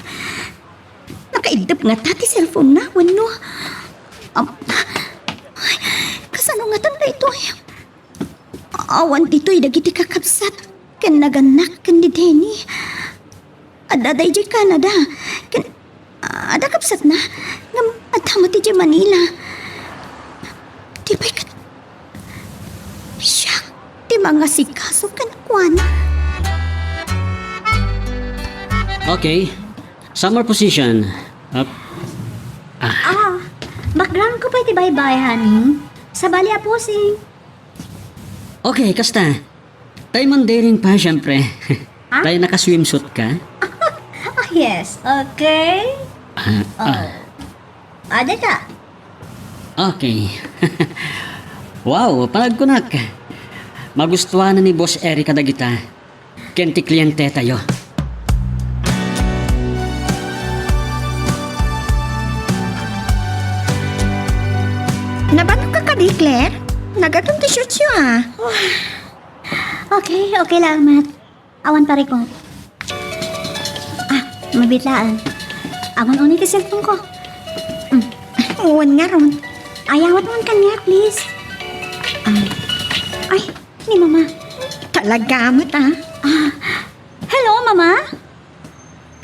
Nakaidap nga ta ti cellphone na, wano. Kasano nga tanda ito eh. Awan dito'y dagiti kakabsat. Kan naganak kan di Denny. Adaday di Canada. Kan ada kapsat na. Ngam adama ti di Manila. Di ba'y kat... Siya, di mga sikaso kan kuana. Okay. Summer position. Up. Background ko pa iti bye-bye, honey. Sa bali posing. Okay, kasta. Tayo man daring pa, syempre. Tayo naka-swimsuit ka. Yes, okay. Ada ka? Okay. Wow, panagkunak. Magustuhan na ni Boss Eric kadagita. Kenti kliyente tayo. Nabato ka ka di, Claire? Nagatong t-shirt siya ah. Okay lang, Matt. Awan pare ko. Mabitlaan. Awan unin ka cellphone ko. Uwan nga ron. Ayawat mo kanya, please. Ay, ni Mama. Talaga amat ah. Hello, Mama?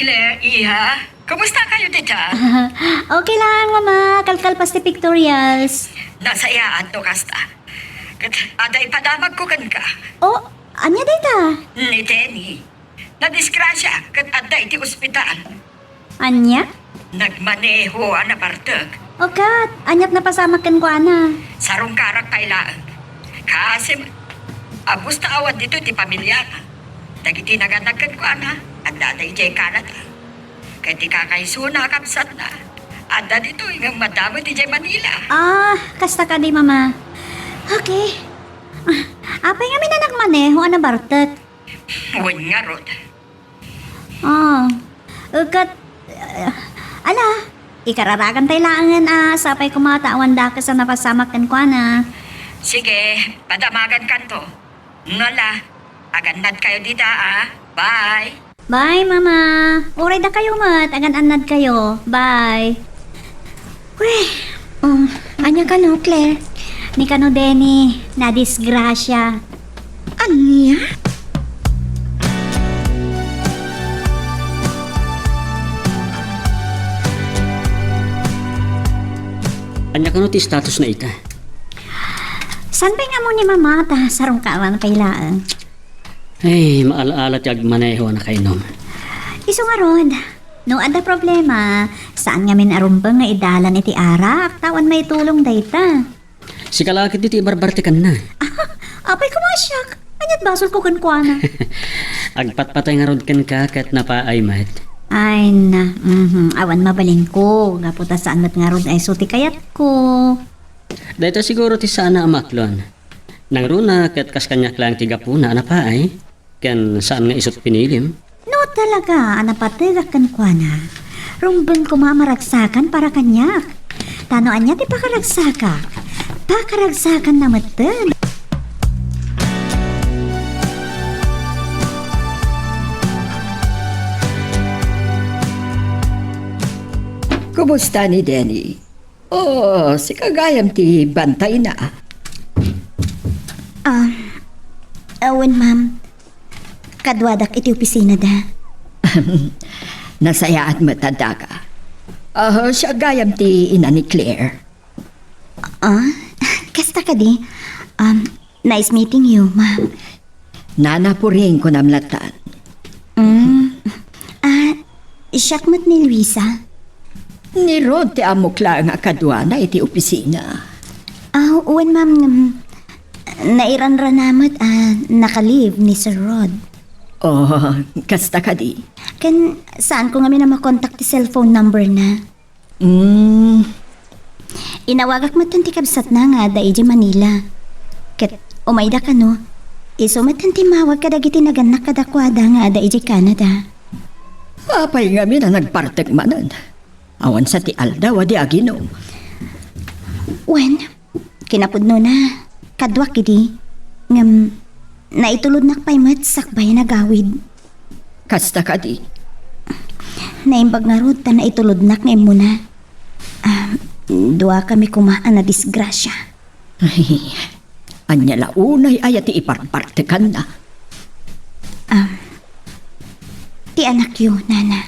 Claire, Iha, kumusta kayo, tita? Okay lang, Mama. Kalkalpas ti pictorials. Nasa iyaan to, kasta. Aday padamag ko kan ka. Oh, anya data? Ni Denny. Nadisgrasya kat aday ti ospital. Anya? Nagmaneho ang nabartag. Okat, anyap na pasamakan ko, ana. Sarong karak kailaan. Kasi abus ta awan dito ti pamilya. Dagiti naganagkan ko ana. At daday jay Canada. Kaya ti kakaisuna kapsat na. Anda dito ingang madamo ti jay Manila. Kasta ka di, Mama. Okay. Apay nga may nagmaneho, ana bartet. Huwag nga, Rod. Ukat, ala, ikararagan tayo langan sapay kumatawan da ka sa napasamakan ko, ana. Sige, padamagan kan to. Nala, agandad kayo dita, Bye. Bye, Mama. Uray da kayo, Mat. Agan-anad kayo. Bye. Weh, Anya ka no, Claire? ni kano Denny, na disgrasya. Anya? Anya ka no ti status na ita. San pa nga mo ni Mama ta sarong kawan kailaan? Ay, maalaala ti agmaneho na kainom. Iso nga Rod, No ada problema. Saan nga min arumbang nga idalan iti arak? Tawan may tulong dayta. Si kalakit diti ibarbarte kan na. Apay kumasyak. Anyat basol ko kankwana. Agpatpatay nga rod kan ka kat napaay mat. Ay na. Awan mabalin ko. Gaputa saan mat nga rod ay suti kayat ko. Dahito siguro ti sana amaklon. Nang runa kat kas kanyak lang tiga puna napaay. Kan saan nga isot pinilim. No talaga, anapatiga kankwana. Rumbang ko mamaragsakan para kanyak. Tanoan niya ti pakaragsaka. Pakaragsakan na matan. Kumusta ni Denny? Oh, si kagayam ti bantay na. Awan ma'am. Kadwadak iti opisina da. Nasaya at matanda ka. Siya gayam ti ina ni Claire. Kasta ka di. Nice meeting you, ma'am. Nanapuring ko namlatan. Siyakmat ni Luisa. Ni Rod ti amok lang nga kadwana iti opisina. Uwan ma'am. Nairanranamat nakalive ni Sir Rod. Oh, kasta ka di. Kan saan ko nga na makontak ti cellphone number na. Inawagak mo ti kabsat na nga da iji Manila. Ket umayda ka no. Isumat ti mawag kadagiti naganak kadakwada nga da iji Canada. Apay nga mi na nagpartek manan. Awan sa ti Alda wa di aginom. Wen, kinapudno na. Kadwak idi. Ngam, naitulod nakpay mat sakbay na gawid. Kasta ka di. Naimbag nga rod ta naitulod nak ngayon muna. Dua kami kumaan na disgrasya. Ay, anya launay ay ti iparpartekan na. Ti anak yu, nana.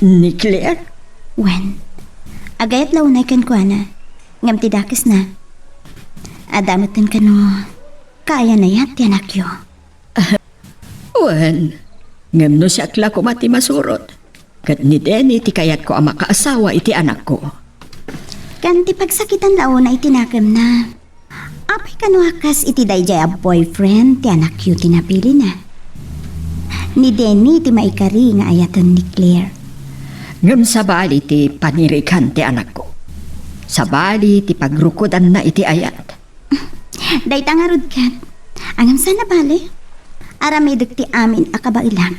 Ni Claire? Wen, agayat launay kan kwa na. Ngam ti dakis na. Adamatan ka no. Kaya na yat ti anak yu. Wen, ngam no siya kla ko mati masurot. Kat ni Denny ti kayat ko ang makaasawa iti anak ko. Kan ti pagsakitan launay tinakam na. Apay ka no hakas iti dayjay a boyfriend ti anak yu tinapili na. Ni Denny ti maikari nga ayatan ni Claire. Ngam sa bali ti panirikan ti anak ko. Sa bali ti pagrukodan na iti ayat. Dayta nga rod kat. Angam sana bali. Aramidok ti amin akabailang.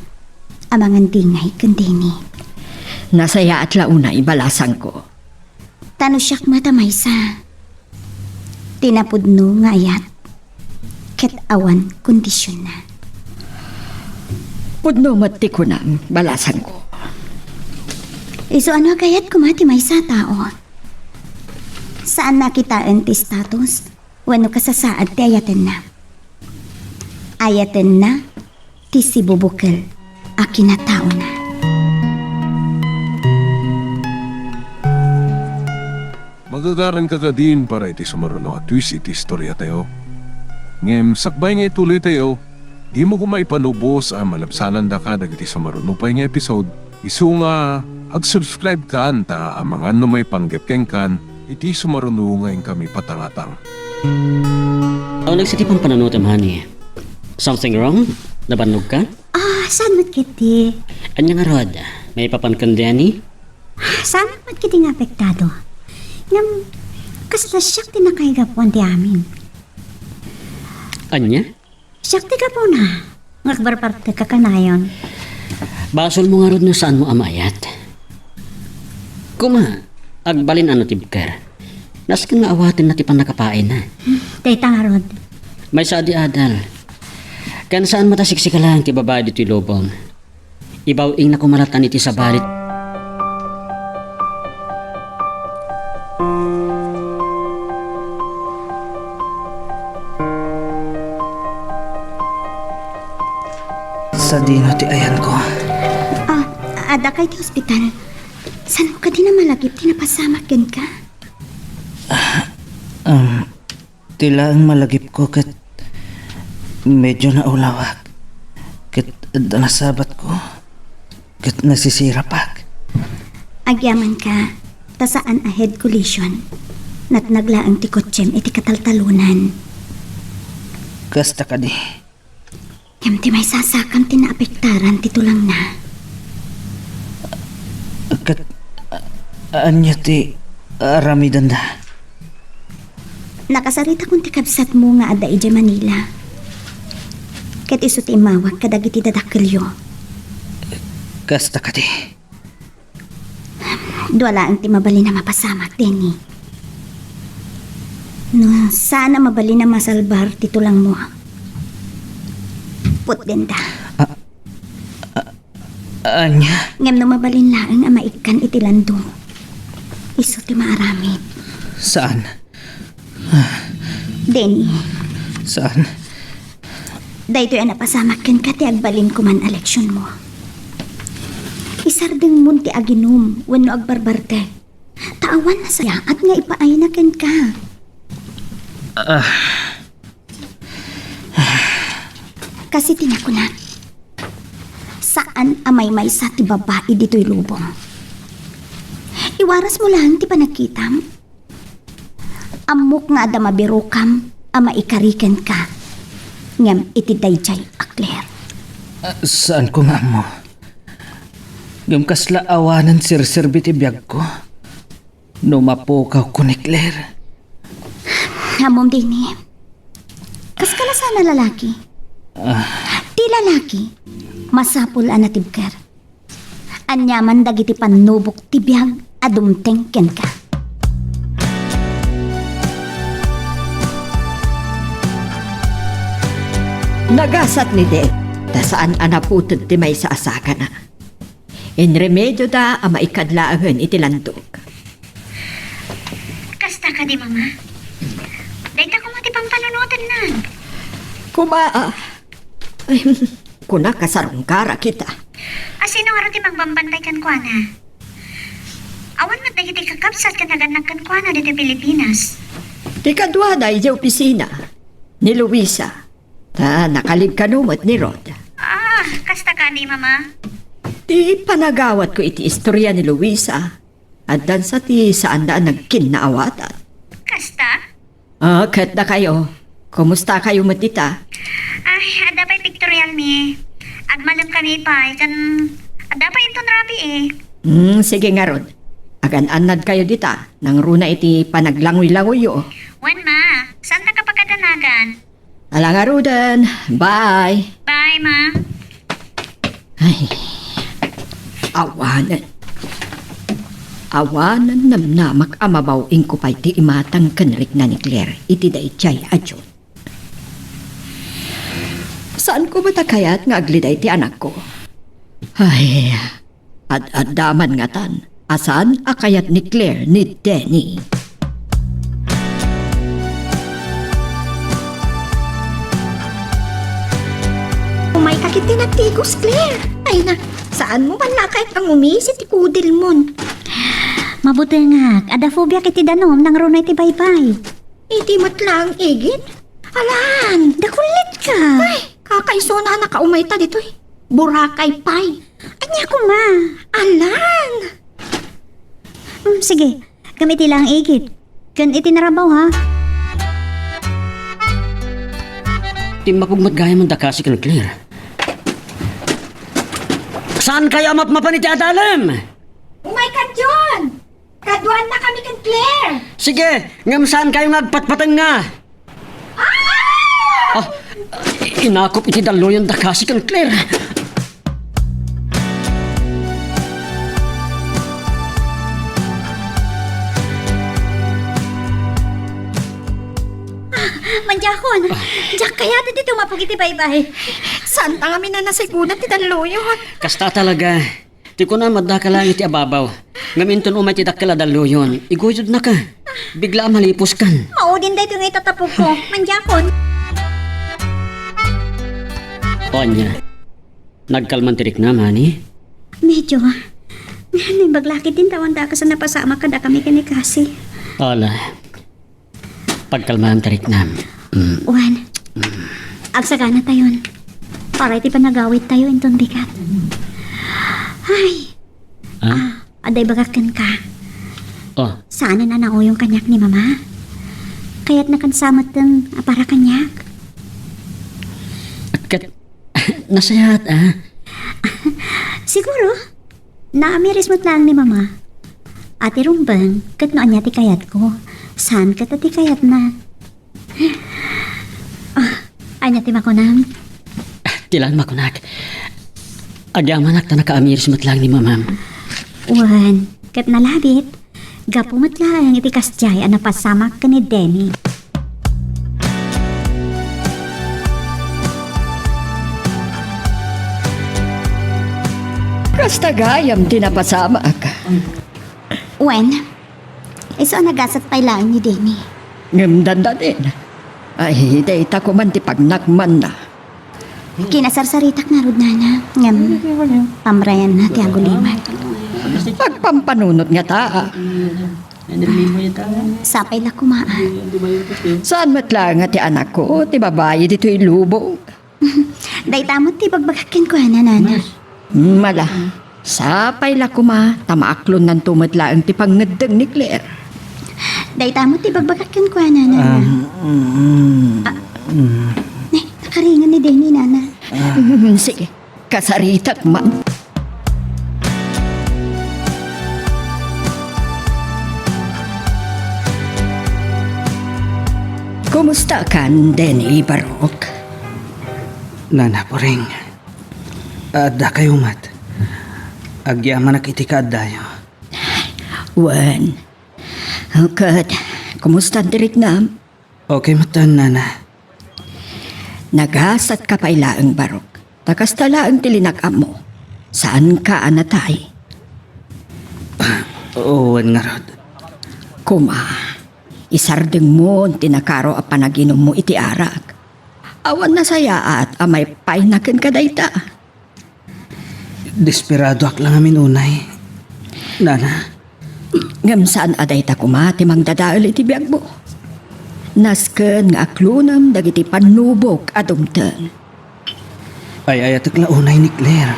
Amangan dingay kan Denny. Nasaya at launay balasan ko. Tano siyak matamay sa. Tinapudno nga ayat. Ket awan kondisyon na. Pudno mati ko nang balasan ko. Iso ano kayat kumati may sa tao? Saan nakitaan ti status? Wano kasasaad ti ayaten na? Ayaten na ti si Bubukal a kinatao na. Magagaran ka ka din para iti sumaruno at twist iti istorya tayo. Ngem, sakbay nga ituloy tayo, di mo kumaipanubos ang malabsanan da ka dagiti sumaruno pa nga episode. Isu nga, ag-subscribe ka anta ang mga may panggepkeng kan, iti sumaruno ngayon kami patangatang. Aw nagsitipang pananutam, honey. Something wrong? Nabanog ka? Saan mat kiti? Anya nga rod? May papankan Denny? Saan mat kiti nga apektado? Ngam, kasla siyak ti nakaigapuan ti amin. Anya? Siyak ti ka po na. Ngakbarparte ka kanayon. Basol mo nga rod no saan mo amayat. Kuma, agbalin ano tibker. Nas ka nga awatin na ti panakapain na. Dayta nga rod. May saadi adal. Kan saan matasiksika lang ti babae dito lobong. Ibaw-ing na kumalatan iti sa balit. Sa dino ti ayan ko. Ada kay ti hospital. Saan mo ka di na malagip? Tinapasamakin ka? Tila ang malagip ko kat medyo naulawak. Kat nasabat ko. Kat nasisira pak. Agyaman ka, tasaan a head collision. Nat naglaang ti kotsem iti kataltalunan. Kasta ka di. Yam ti may sasakam ti naapektaran ti tulang na. Kat... Anya ti... Aramidan da. Nakasarita kong ti kabsat mo nga ada ija Manila. Ket iso ti imawag kadag iti dadakkelyo. Kasta ka di. Duwala ang ti mabali na mapasamak, Denny. No, sana mabali na masalbar ti tulang mo. Put din da. Anya? Ngem no mabalin laang ang maikan iti landong. Iso ti maaramid. Saan? Denny, Saan? dahito yan napasamak ken ka ti agbalin ko man eleksyon mo. Isardeng mun ti aginom wenno agbarbarte. Taawan na saya at nga ipaay na ken ka. Kasi tinakunat. Saan amay may sa ti babae dito'y lubong? Iwaras mo lang ti panakitam. Amok nga ada mabirukam ama ikariken ka. Ngam iti dayjay akler. Saan ko nga mo? Yung kasla awanan sir-serbi ti biyag ko. No mapukaw ko ni Claire. Hamom din ni. Kas ka na sana lalaki? Ti lalaki, masapul anatibker. Anyaman dagiti panubok ti biyag adumteng ken ka. Nagasat ni De, ta saan anaputod ti may sa asaka na. In remedyo da ama ikadlaangan iti landog. Kasta ka di, mama? Dahil ako mati pang panunutan na. Kumaa. Ay, kuna kasarong kara kita. Asino nga ti magbambantay kan kwa na? Awan mat dagiti kakapsat ka naganak kan kwa na dito Pilipinas. Ti kadwa da iti opisina ni Luisa. Ta nakalig kanumot ni Rod. Ah, kasta ka di, mama? Ti panagawat ko iti istorya ni Luisa. At dan sa ti saan daan nagkinaawatan. Kasta? Kat na kayo. Kumusta kayo matita? Ay, ada pa'y pictorial mi. Agmalam kami pa, kan... Ada pa inton rabi eh. Sige nga Rod. Agan-anad kayo dita. Nang runa iti panaglangoy-langoy yo. Wan ma, saan na ka pagkadanagan? Ala nga Rodan. Bye. Bye, ma. Ay, awanan. Awanan namnamak amabawing ko pa'y ti imatang kanrik na ni Claire. Iti da itchay adyon. Saan ko matakayat nga agliday ti anak ko? Ay, ad-adaman nga tan. Asan akayat ni Claire ni Denny? Umay kakit tinagtigos, Claire. Ay na, saan mo man nakait ang umisi ti kudil mon? Mabuti nga, ada phobia kiti danom nang runay ti baybay. Iti matlang igit. Alan, Dakulit ka. ay, kakaiso na nakaumay ta dito eh. Burakay pay. Anya ko ma. Alan! Sige, gamiti lang igit. Kan itinarabaw ha. Di mapugmat gaya mong dakasi ka ng Claire. Saan kayo mapaniti adalam? Umay ka, John! Kaduan na kami kan Claire! Sige, ngam saan kayo ngagpatpatan nga? Ah! Inakop iti dalo yung dakasi ka ng Claire. Manjakon. Jak kaya dito mapugiti baybay. Saan ta kami na nasigunan ti daluyon? Kasta talaga. Di ko na madaka lang iti ababaw. Ngaminton umay ti dakala dalo yun. Iguyod na ka. Bigla malipos kan. Maudin dito nga itatapog ko. Manjakon. Onya. Nagkalman tirik na, mani. Medyo. May baglaki din tawan da ka sa napasama ka da kami kanikasi. Ola. Pagkalman tirik na. Juan. Agsagana tayon. Para iti panagawit tayo inton bikat. Ay. Ha? Aday bagakan ka. Oh, Saan na nao yung kanyak ni mama? Kaya't nakansamat ng para kanyak. kat... Nasayat Siguro, naamiris mo't lang ni mama. Ate rumbang, kat noon niya ti kayat ko. Saan ka ti kayat na? Anya ti makunam. Tilan makunak. Agyamanak ta nakaamiris mo't lang ni mamam. Wan, kat nalabit. Gapo mo't lang iti kasjay ang napasamak ka ni Denny. Kasta gayam tinapasama ka. Wen, iso nagasat pa ilaan ni Denny. Ngamdanda din. Ay, dayta ko man ti pagnakman na. Kinasarsaritak na rod na ngam pamrayan na ti agulimat. Pagpampanunot nga taa. Sapay la kumaan. Saan matlang nga ti anak ko, ti babae dito ilubong. Day tamot ti bagbagakin ko nana. Mala, sapay la kuma, tamaaklon ng tumatlaang ti pangnadang ni Claire. Day tamot ti bagbagakin ko nana. Nakaringan ni Denny nana. Sige, kasaritak man. Kumusta kan, Denny Barok? Nana po ring. Adda kayo mat. Agyaman na kiti ka dayo. Wan. Hukad, kumusta dirik nam? Okay matan, nana. Nagasat ka pa ilaang Barok. Takastala ang tilinakam mo. Saan ka anatay? Owan nga rod. Kuma, isardeng mo ang tinakaro a panaginom mo iti arak. Awan na saya at amay painakin ka dayta. Desperado ak lang amin unay. Nana, Ngam saan aday ta kumati mang dadaal iti biyag mo. Nasken nga aklunam dagiti panubok adumten. ay ayatak la unay ni Claire.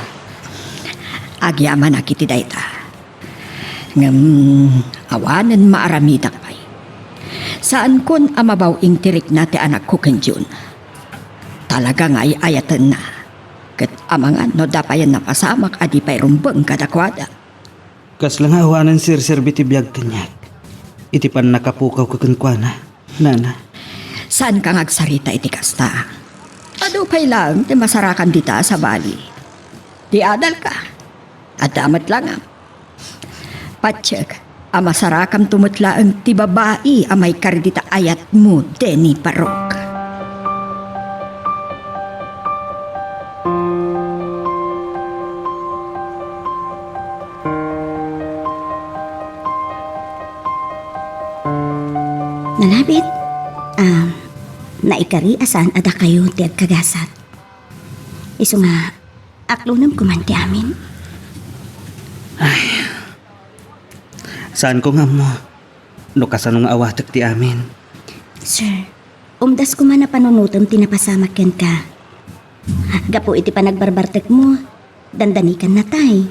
Agyaman na kiti dayta. Ngam awanen maaramitak pay. Saan kun amabaw ing tirik na ti anak ko kenjun. Talaga nga ay ayatan na. Kat amangan no dapayan na pasamak adi pay rumbeng kadakwada. Kas lang awanan sir biti biyag kanyak. Iti pan nakapukaw kakunkwana. Nana, Saan kang agsarita iti kasta? Ado pay lang ti masarakan dita sa bali. Di adal ka. At damat lang am. Patsyak, amasarakan tumutla ang ti babae amay kardita ayat mo, Denny Barok. Nalabit. Naikari asan ada kayo ti agkagasat. Iso nga, aklunam kumanti amin. saan ko nga mo? No kasanong awatak ti amin. Sir, umdas ko man na panunutom tinapasamak ken ka. Gapo iti panagbarbartek mo, dandanikan na tay.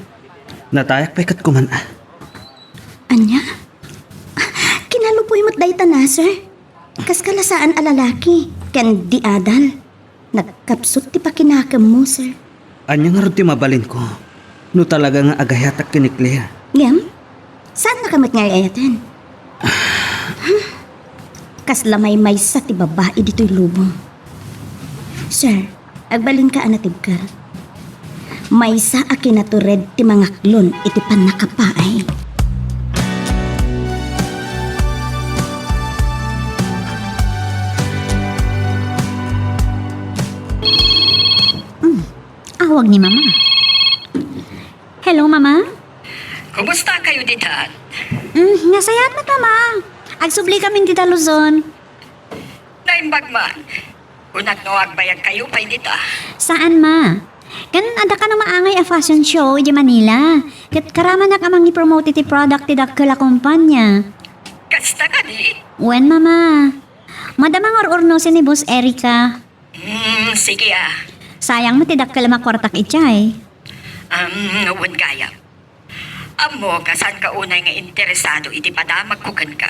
Natayak pa'y kat kuman Anya? Kinalupoy mo't dayta na, sir. Kas kalasaan alalaki, ken di adal. Nagkapsot ti pakinakam mo, sir. Anya nga rin ti mabalin ko. No talaga nga agayatak kini Claire. Ngam? Saan nakamot nga ayatan? Kas lamay may sa ti babae dito'y lubong. Sir, agbalin ka anatib ka. May sa akinatured ti mga klon iti pan nakapaay. Awag ni Mama. Hello, Mama? Kumusta kayo ditan? Nasayat na Mama. Agsubli kami dita Luzon. Naimbag man. Unag no agbayag kayo pa'y dita. Saan, Ma? Ganun ada ka na maangay a fashion show di Manila. Kat karaman na kamang i-promote iti product ti dakkel a kumpanya. Kasta ka di? Wen, Mama? Madamang or-ornosin ni Boss Erica. Sige Sayang mo ti dakkel a makwartak itchay. Wan gaya. Amo, kasan ka unay nga interesado iti padamag ko kan ka.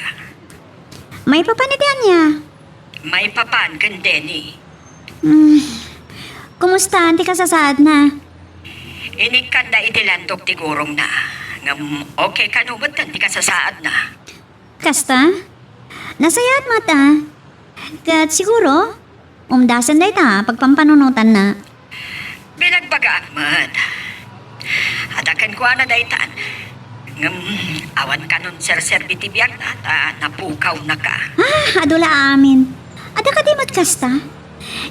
May papanitian niya. May papan kan Denny. Kumusta? Anti ka sasaad na. Inikan na iti landok ti gurong na. Ngam okay ka numot kan ti kasasaad na. Kasta? Nasayat mata. Kat siguro, umdasan day ta pagpampanunutan na. Binagbaga akmat. Adakan ko na daytan. Ngam awan ka nun serserbi ti biyak na ta napukaw na ka. Adula amin. Ada ka di matkasta?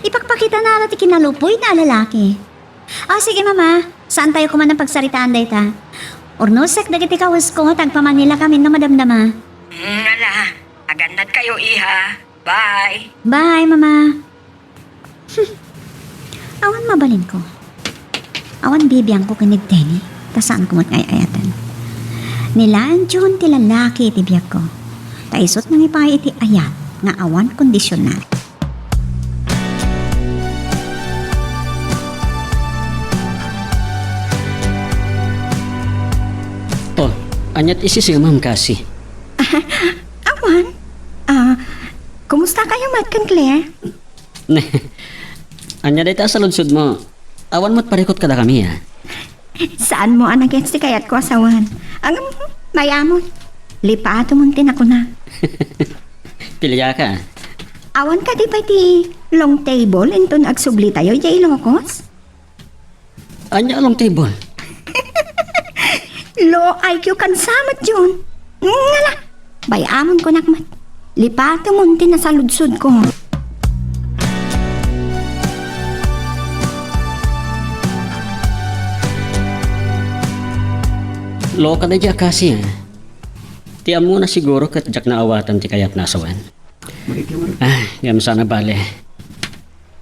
Ipagpakita na natin kinalupoy na lalaki. Sige mama, saan tayo kuman ng pagsaritaan day ta? Ornosek dagiti kawas ko, tagpamanila kami na madamdama. Ngala, agannat kayo iha. Bye. Bye, mama. Awan mabalin ko. Awan bibiyang ko kinig Denny. Tasaan ko mo't ayatan. Nilaan John ti lalaki iti biyak ko. Taisot nang ipay iti ayat nga awan kondisyonal. Oh, anyat isisimam kasi. Awan? Kumusta kayo, Matkan Claire? Anya day ta sa lunsod mo. Awan mo't parikot kada kami ha. Saan mo anak yan si kayat ko asawan? Ang mayamon. Lipato mong tinako na. Pilya ka. Awan ka di ba ti long table inton agsubli tayo jay Ilocos? Anya along table. Low IQ kan samat yun. Ngala. Bayamon ko nakmat. Lipato mong tinasaludsod ko. Loka na dya kasi ha. Tiam mo na siguro kat jak na awatan ti kayat nasawan. Ngam sana bale.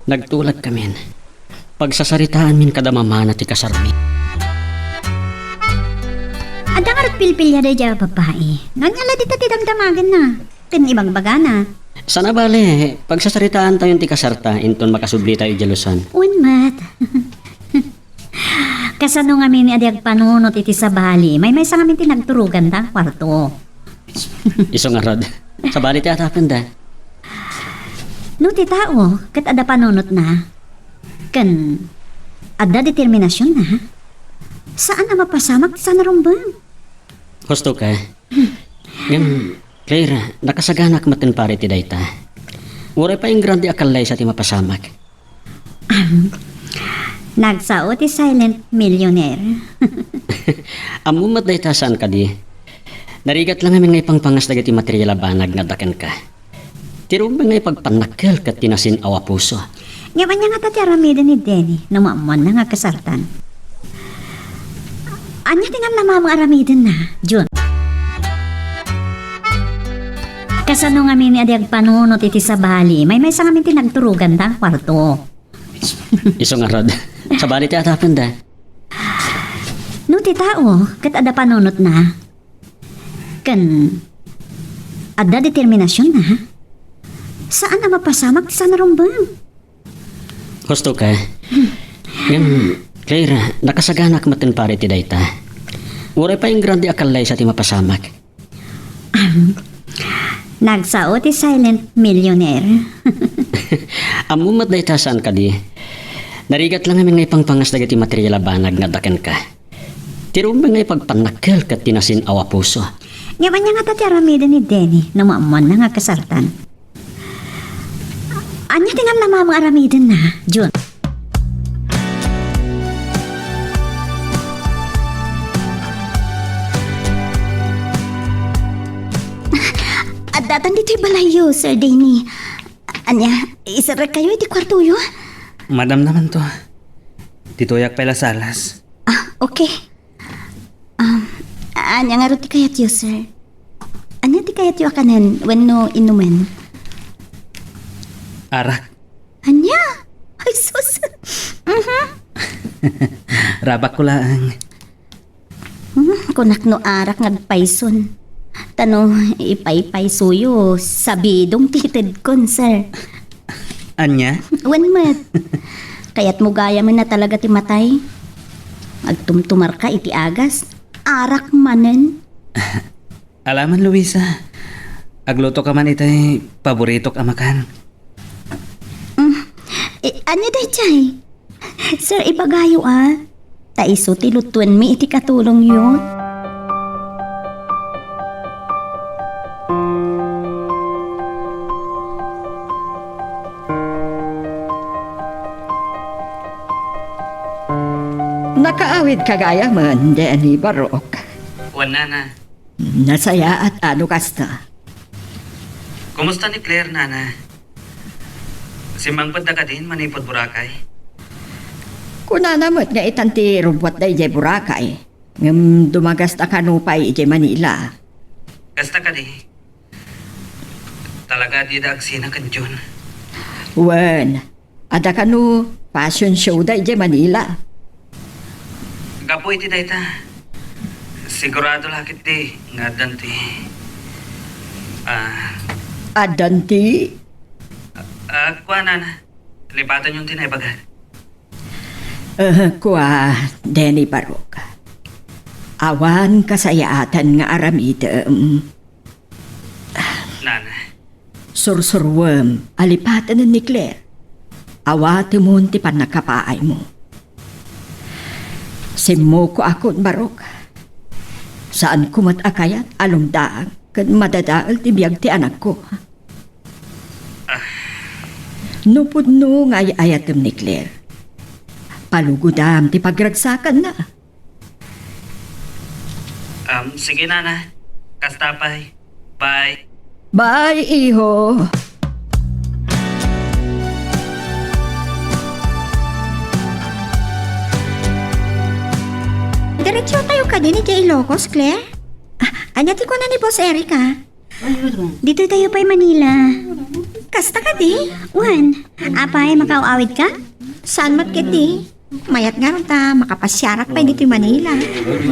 Nagtulad kami. Pagsasaritaan min kada mamana ti kasarmi. Ada nga rin pilpilya day dya babae. Nga nga dito ti damdamagan na. Tin ibang baga na. Sana bale, pagsasaritaan tayo ti kasarta, inton makasubli tayo jalusan. Unmat. Kasano nga min adyag panunot iti sa bali. May sa ngamin tinagturugan ta kwarto. Iso nga rod. Sa bali ti atapan da. No ti tao, kat ada panunot na. Kan ada determinasyon na. Saan na mapasamak ti sa narumbang? Husto ka. Ngam, Claire, nakasaganak matin pare ti dayta. Uray pa yung grande akalay sa ti mapasamak. Nagsao ti silent millionaire. Amumat dayta saan ka di. Narigat lang amin ngay pangpangas dagiti material banag nga dakan ka. Tirong ba ngay pagpanakkel kat tinasin awa puso. Ngayon niya nga tati aramida ni Denny na maamuan na nga kasartan. Anya tingan na mamang aramidan na, Jun. Kasano nga min adyag panunot iti sa bali, may sa ngamin tinagturugan ta kwarto. Iso nga rod. Sa bali ti atapan da. No ti tao, kat ada panunot na. Kan ada determinasyon na. Saan na mapasamak ti sa narumbang? Husto ka. Ngam, Claire, nakasaganak matin pare ti dayta. Uray pa yung grande akalay sa ti mapasamak. Nagsao ti silent millionaire. Amumat dayta saan ka di. Narigat lang amin ngay pangpangas dagiti material banag nga dakan ka. Tirong ba ngay pagpanakkel kat tinasin awa puso. Ngayon niya nga tati aramida ni Denny na maamuan na nga kasartan. Anya tingan na mamang aramidan na, Jun. At datan dito'y balayo, Sir Denny. Anya, isarag kayo iti kwarto yun? Madam naman to. Tituyak pala salas. Okay. Anya nga ro ti kayat yo, sir. Anya ti kayat yo akanan when no inuman? Arak. Anya? Ay, sus. Rabak ko lang. Kunak no arak ngagpayson. Tano, ipaypay suyo. Sabidong titid kon, sir. Anya? When mat. Kaya't mo gaya mo na talaga ti matay. Agtumtumar ka iti agas. arak manen. Alaman, Luisa. Agluto ka man itay paborito ka makan. Ano day, Chay? Sir, ipagayo Taiso tilutuan mi iti katulong yun. Nakaawid kagaya man, Danny Barok. Wala na. Nasaya at ano kasta. Kumusta ni Claire, nana? Si Mangpad ka din, manipod Boracay. Kunanamot nga itanti rumbot na ije Boracay. Ngam dumagas na kanupay ije Manila. Kasta ka di. Talaga di da agsina kan Jun. Wen, ada kanu fashion show da ije Manila. Gapo iti dayta. Sigurado lakit di. Nga danti. Adanti, Kuha, nana. Lipatan yung tinaybagan. kuha Danny Barok. Awan kasayaatan nga aramida. Nana. Sursurwem, alipatan ni Claire. Awate mo ti panakapaay mo. Simo ko akon Barok. Saan ko matakayat along daang kan madadaal ti biyag ti anak ko. Nupod no nga ayatem ni Claire. Palugudam ti pagragsakan na. Sige, nana. Kastapay. Bye. Bye, iho. Diretso tayo ka din ni J. Locos, Claire? Anyati ko na ni Boss Erica. Dito tayo pa'y Manila. Kasta ka di? Wan, apay makauawid ka? Saan matkiti? Mayat nga ron ta, makapasyarak pa dito Manila.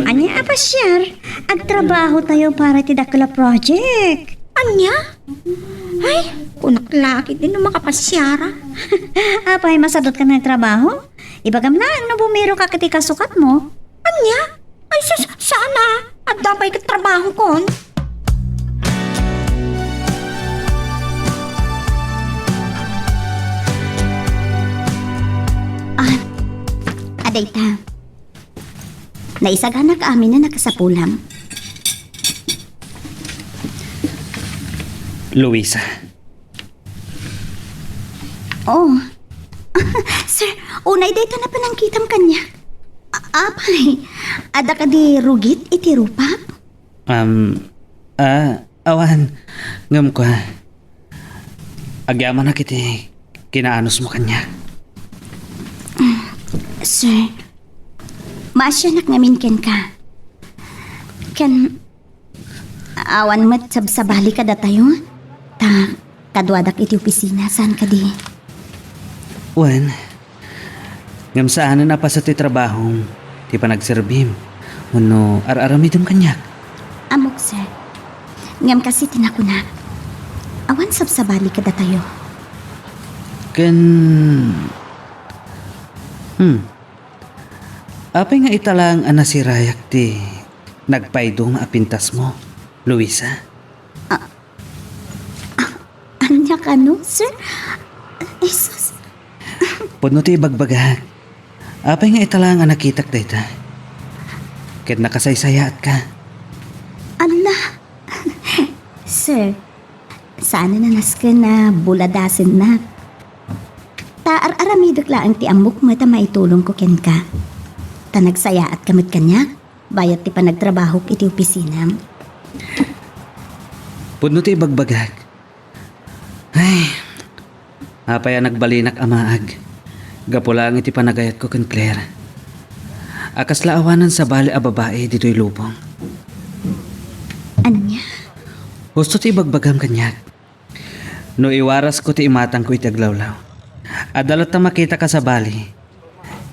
Anya apasyar? Agtrabaho tayo para ti dakla project. Anya? Ay, kunaklaki din no makapasyara. Apay masadot ka ng trabaho? Ibagam lang no bumiro ka kiti kasukat mo. Anya? Ay, sana? At dapat ka trabaho kon? Aday ta. Naisaganak amin na nakasapulam. Luisa. Oh. Sir, unay dayta na panangkitam kanya. Apay, ada ka di rugit iti rupap? Awan. Ngam ko. Agyaman na kiti. Kinaanos mo kanya. Sir, maasyanak ngamin ken ka. Ken, awan mat sabsabali ka datayo. Ta, kadwadak iti opisina, saan ka di? Wan. Ngam saan na pa sa ti trabaho. Ti pa nagserbim. Uno, ar-aramidom kanya. Amok, sir. Ngam kasi tinakunak. Awan sabsabali ka datayo. Ken... Apay nga italang anasirayak ti nagpaidong apintas mo, Luisa. Anya ka no, sir? Jesus. Puno ti bagbagag. Apay nga italang anakitak dayta. Ket nakasaysayat ka. Ala. Sir, sana na nasken na buladasin na. Taar-aramidok lang ti amok mo ta maitulong ko ken ka. Ta nagsaya at kamot kanya, bayat ti panagtrabaho iti opisina. Puno ti bagbagag. Ay, apay nagbalinak amaag. Gapulang iti panagayat ko ken Claire. Akas laawanan sa bali a babae dito'y lubong. Anya? Gusto ti bagbagam kanyak. No iwaras ko ti imatang ko iti aglawlaw. Adalat na makita ka sa bali.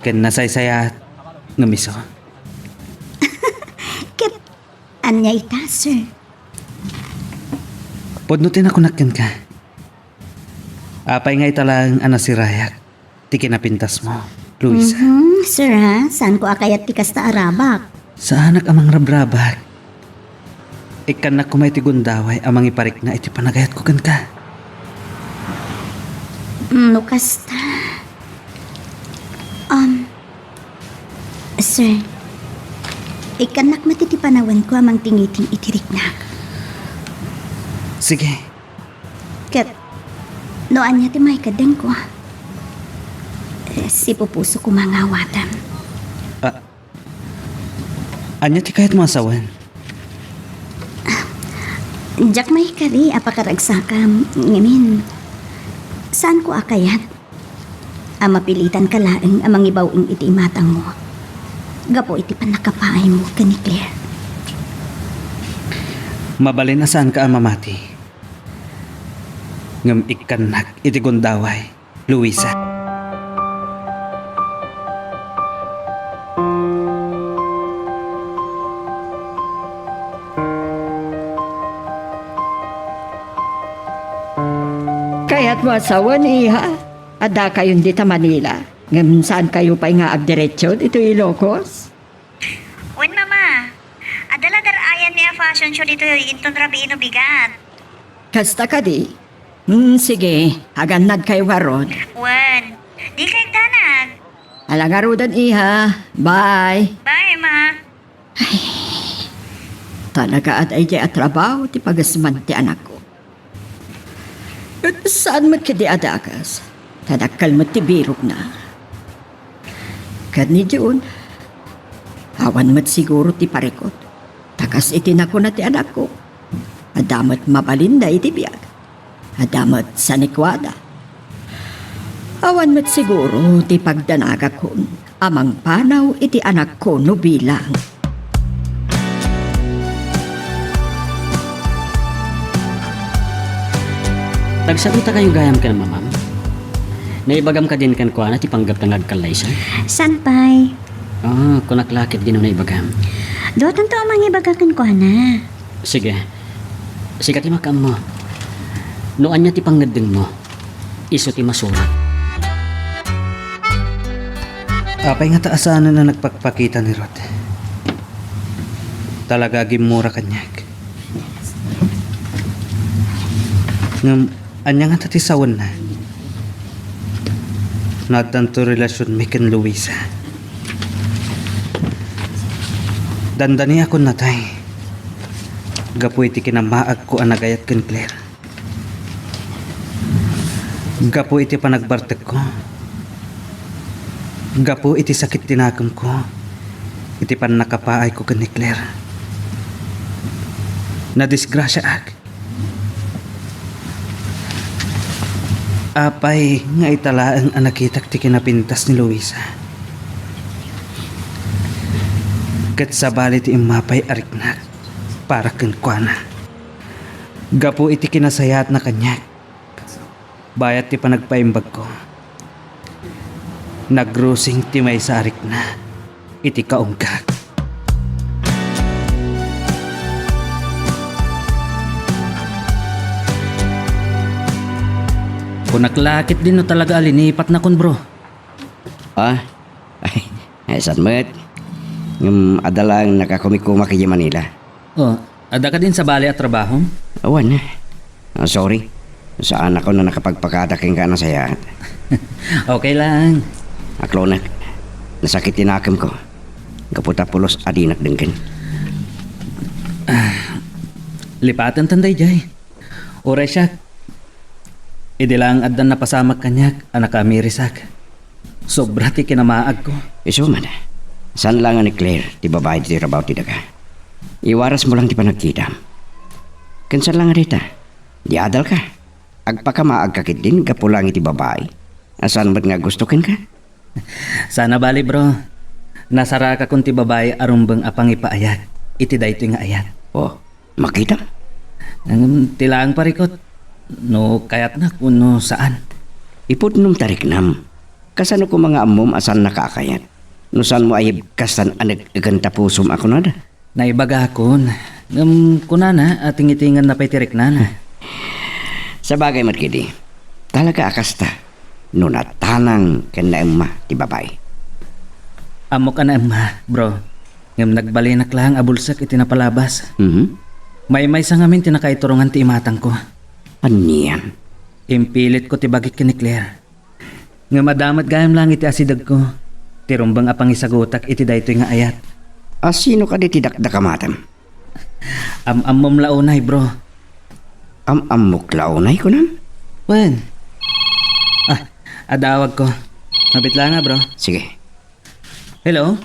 Ken nasaysayat ngamiso. Ket, anya ita, sir? Podnutin ako nakyan ka. Apay nga italang anasirayak. Ti kinapintas mo, Luisa. Sir ha, saan ko akayat ti kasta arabak? Sa anak amang rabrabak. Ikan na kumay ti gundaway amang iparik na iti panagayat ko kan ka. Lukas ta. Sir, ikanak matitipanawan ko amang tingiting itirik na. Sige, Kat, noan niya ti may kadeng ko. Si pupuso ko mangawatan. anya ti kahit mo asawan. Jack may kari apakaragsakam. Ngamin, saan ko akayat? Mapilitan ka laeng amang ibawing iti imatang mo. Gapo iti panakapaay mo ka ni Claire. Mabalin na saan ka mamati. Ngam ikanak iti gundaway, Luisa. Kaya't mo asawan iha. Ada kayon dita Manila. Ngam saan kayo pa nga agdiretso dito Ilocos? Wen mama, adala darayan niya fashion show dito inton rabiino bigat. Kasta ka di? Sige, haganad kayo waron. Wen, di kay danag. Alangarudan iha. Bye. Bye ma. Talaga at ay at trabaho ti pagasman ti anak ko. At saan magkidi adakas? Tadakal mo ti birog na. Kadni diyon, awan mat siguro ti parikot. Takas itinako na ti anak ko. Adamat mabalinda iti biyag. Adamat sa nikwada. Awan mat siguro ti pagdanaga kon. Amang panaw iti anak ko no bilang. Nagsabita kayo gayam ka naman, ma'am. Naibagam ka din kan kuana ti panggap ng agkalaysa. Sanpay. Kunaklakit din na ibagam. Dotan to amang ibagakan ko na. Sige. Sikat ti makam mo. Noan niya ti pangadeng mo. Iso ti masurat. Apay nga taasanan na nagpagpakita ni Rod. Talaga gimura kanyak. Ngam, anya nga tatisawan na. Natanto relasyon mi ken Luisa. Dandani ako natay. Gapu iti kinamaag ko anagayat ken Claire. Gapu iti panagbartek ko. Gapu iti sakit tinagam ko. Iti pan nakapaay ko ken ni Claire. Nadisgrasya ak. Apay nga italaang anakitak ti kinapintas ni Luisa. Kat sabali ti imapay ariknak para ken kuana. Gapu iti kinasayat na kanyak. Bayat ti panagpaimbag ko. Nagrusing ti may sa arikna iti kaungkag. Kunaklakit din no talaga alinipat na kun bro. Ay, saan met? Ngam adalang nakakumikuma kay Manila. Ada ka din sa bali at trabaho? Awan na. Sorry. Saan ako na nakapagpakadaking ka na saya. Okay lang. Aklonak, nasakit tinakam ko. Kaputa pulos adinak dengken. Lipatan tanday jay. Oray siya. Idilang adan na pasamak kanyak anak amirisak. Sobra ti kinamaag ko. Iso man. San lang ni Claire, ti babae ti rabaw ti daga. Iwaras mo lang ti panagkita. Kansan lang rita. Di adal ka. Agpakamaag kakit din kapulang iti babae. Asan ba't nga gusto ken ka? Sana bali bro. Nasara ka kun ti babae arumbang apang ipaayat. Iti dayto nga ayat. Makita? Tilaang parikot. No kayat na kuno saan. Ipod nung tarik nam. Kasano ko mga amom asan nakakayat. No saan mo ayib kasan anag aganta pusom ako na da. Naibaga kon. Kunana ating itingan na petirik na. Sa bagay matkidi. Talaga akasta. No natanang ken na emma ti babae. Amok ka na emma bro. Ngam nagbalinak lang abulsak iti napalabas. Mhm. May sa ngamin tinakaiturungan ti imatang ko. Aniyan. Impilit ko ti bagit ni Claire. Nga madamat gayam lang iti asidag ko. Tirumbang apang isagutak iti daytoy nga ayat. Sino ka di tidakdakamatam? Am-amom launay bro. Muklaunay ko nan? Wen. Adawag ko. Mabit lang nga bro. Sige. Hello?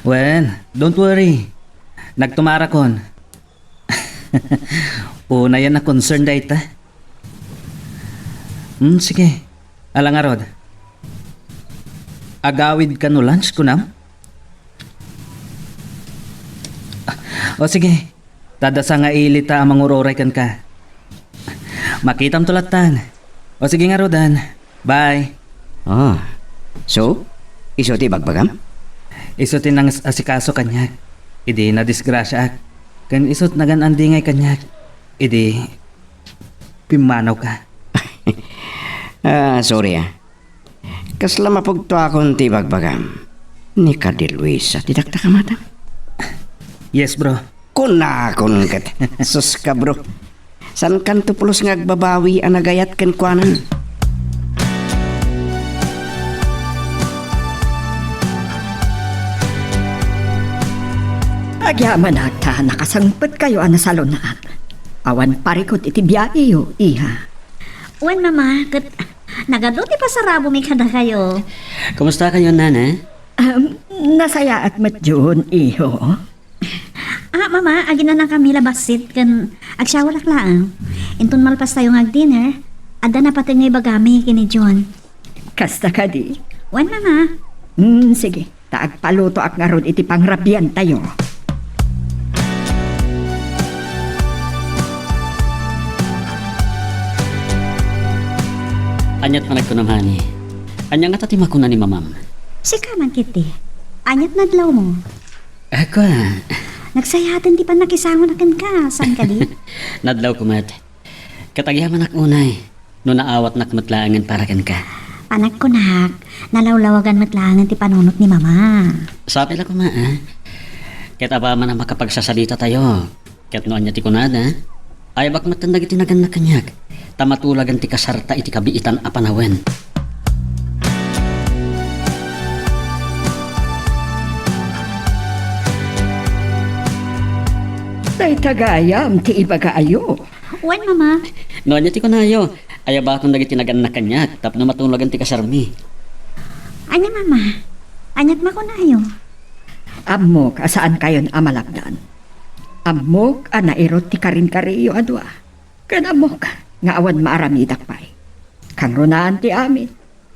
Wen, don't worry. Nagtumarakon. Una yan na concern dahita. Sige. Alang nga rod. Agawid ka no lunch ko nam? O sige. Dadasa nga ilita ang manguroray kan ka. Makitam tulatan. O sige nga rodan. Bye. So, iso ti bagbagam? Isutin ng asikaso kanyak. Idi na disgrasya ak. Kan isot nagan andingay kanyak. Idi pimanaw ka. Sorry Kasla mapugto akong ti bagbagam. Ni ka di Luisa, tidakdakamata? Yes bro. Kunakon kat. Sus ka bro. San kan tupulos nga agbabawi ang nagayat kan kuanan? Agyaman ata nakasangpet kayo ana sa lunaan. Awan parikot iti biyayo, iha. Wen, mama, kat nagaduti pa sa rabo may kada kayo. Kumusta kayo, Nana? Nasaya at matyon, iho. Mama, agi na kami labasit kan agsawalak laang. Intun malpas tayo ng dinner, ada na pati ngay bagami kini John. Kasta ka di. Wen, mama. Sige, taag paluto ak nga ron iti pangrabian tayo. Anyat manag ko namani. Anya nga tatima ko na ni mamam. Si Kaman Kitty, anyat nadlaw mo. Ako Nagsayatan di pa nakisango na kan ka. Saan ka di? nadlaw ko mat. Katagyaman ak unay. No naawat nak matlaangan para kan ka. Anak ko nak, nalawlawagan matlangan ti panunot ni mama. Sabi la ko ma Ket aba man ang makapagsasalita tayo. Ket no anya ti kunada. Ay bak matandag iti nagan na kanyak. Tamatulagan ti kasarta iti kabiitan a panawen. Tay tagayam ti ibagaayo. Wen, mama. No anya ti kunayo. Ay ba akong dagiti nagan na kanyak. Tapno matulagan ti kasarmi. Anya, mama. Anyat ma ko na ayo. Amok, asaan kayon amalagdan? Amok, anairot ti karin-kariyo adwa. Kanamok, nga awan maaramidak pa'y. Kang runaan ti amin.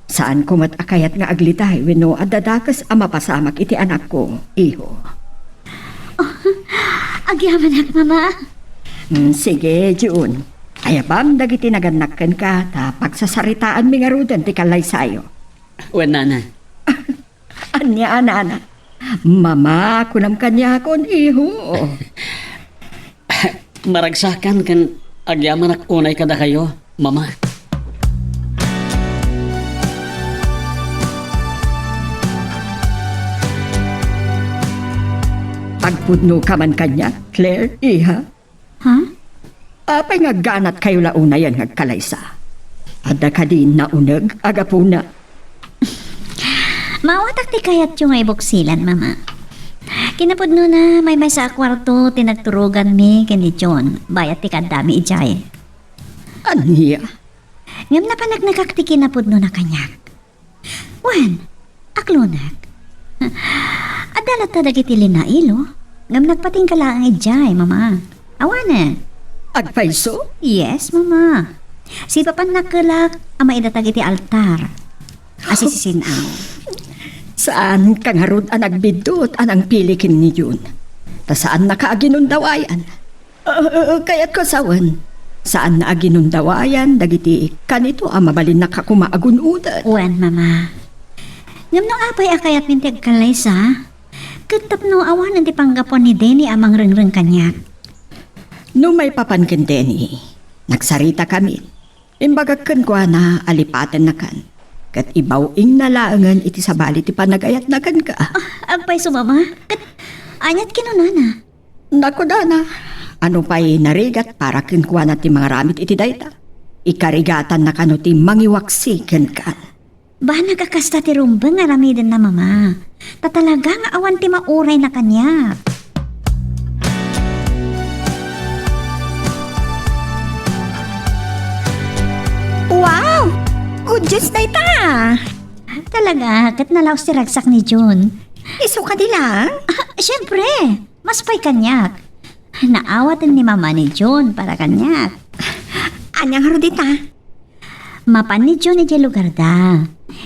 Saan kumat akayat nga aglitay wenno adadakas amapasamak iti anak ko, iho. Agyaman ak, mama. Sige, June. Ayabam dagiti naganakken ka ta pagsasaritaan mi nga rudan ti kalay sayo. Wen nana. Anya ana. Mama, kunam kanya kon iho. Maragsakan kan agyaman ak unay kada kayo, mama. Pagpudno ka man kanya, Claire, iha. Ha? Apay nga ganat kayo launa yan nga kalaysa. Ada ka din na unag, agapuna. Mawatak ti kayat yung ibuksilan, mama. Kinapudno na may sa kwarto tinagturugan mi kini John. Bayat ti kadami ijay. Aniya? Ngam na panagnagak ti kinapudno na kanyak. Wan, aklunak. Adalat ta dagiti linailo. Ngam nagpating ka lang ijay, mama. Awana. Agpaiso? Yes, mama. Si papan nakalak ang maidatag iti altar. Asisisin ang. Saan kang harod ang nagbidot anang pilikin ni Jun? Ta saan nakaaginundawayan? Kaya't ko sawan. Saan na aginundawayan dagiti kanito ang mabalin na kakumaagunudan? Wan, mama. Ngam no apay akayat minti agkalaysa. Katap no awan ang tipanggapon ni Denny amang rengreng kanyak. No may papankin Denny, nagsarita kami. Imbagakan ko na alipaten na kan. Kat ibawing nalaangan iti sabali ti panagayat na kan ka. Agpay sumama. Kat, anyat kinunana. Naku dana, ano pa'y narigat para kinkuha na ti mga ramit iti dayta. Ikarigatan na kano ti mangiwaksi ken ka. Ba nagkakasta ti rumbang nga ramidin na mama. Tatalaga nga awan ti mauray na kanya. Wow! Good news dayta! Talaga, kat nalaos ti ragsak ni June. Iso ka nila? Siyempre, mas pa'y kanyak. Naawatan ni mama ni June para kanyak. Anyang harudita? Mapan ni June iti lugar da.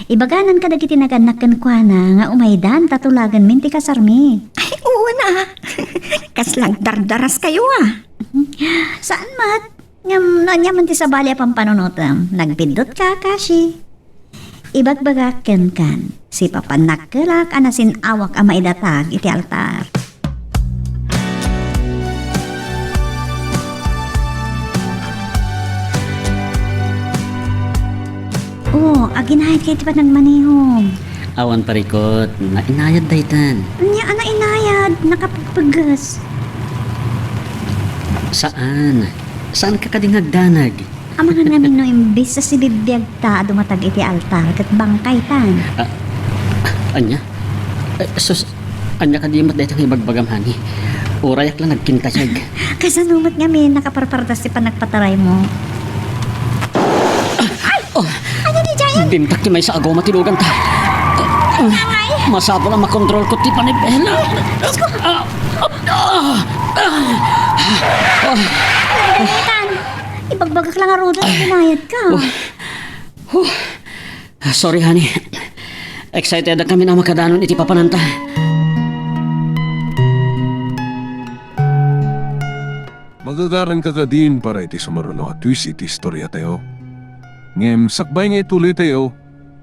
Ibaganan ka dagiti naganakan kwa na nga umaydan tatulagan min ti kasarmi. Ay, oo na. Kaslang dardaras kayo Saan mat? Ngam nanyaman ti sabali apang panunutam. Nagbindot ka, Kashi. Ibagbagaken kan. Si papanakkelak anasin awak ama idatag iti altar. Oh, aginahit kayo ti panagmanihom. Awan parikot, na inayad daytan. Anya ana inayad, nakapagpagas. Saan? Saan ka kading hagdanag? Amangan namin no imbis sa si bibiyag ta dumatag iti altar kat bangkay tan. Anya? Sus, anya ka di mat daytang ibagbagam hani. Urayak lang nagkintayag. Kasanumat nga min nakaparpartas si panagpataray mo. Ano ni Giant? Bimtak ti may sa agaw matilugan ta. Masabo lang makontrol ko ti panibela. Tan, ibagbagak lang aruda na binayad ka. Sorry honey. Excited na kami na makadanon iti papananta. Magagaran ka din para iti sumaruno at twist iti istorya tayo. Ngem, sakbay nga ituloy tayo,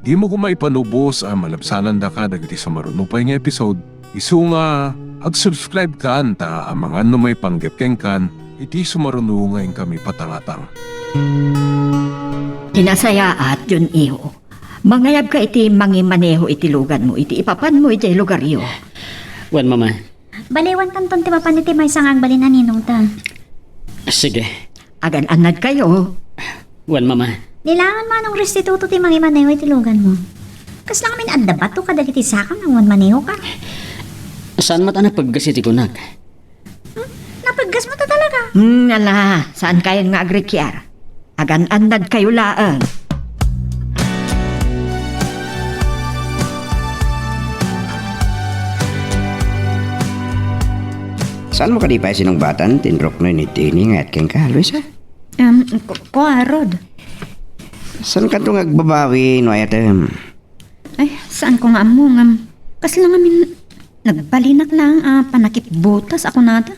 di mo kumaipanubos ang malabsanan da ka dagiti sumaruno pa nga episode. Isu nga, ag-subscribe ka anta ang mga ano may panggepkeng kan, iti sumaruno nga kami patangatang. Kinasaya at yun iho. Mangayab ka iti mangimaneho iti lugan mo, iti ipapan mo iti lugar iyo. Wan mama. Baliwan tanton ti mapan iti may sangang balinan ninong ta. Sige. Agan anad kayo. Wan mama. Nilangan manong restituto ti mga maneho iti lugan mo. Kas lang amin adda bato ka dagiti sakam ng wan maneho ka. Saan mat anak paggasiti kunak? Napaggas mo ta talaga. Ala, saan kayo nga agrikyar? Agan anad kayo laan. Saan mo kadipay sinungbatan? Tinrok na ni Tini nga at keng ka, Luisa? Rod. Saan ka itong agbabawi, no ayatem? Ay, saan ko nga mo ngam. Kasi lang amin, nagbalinak lang panakip butas ako nata.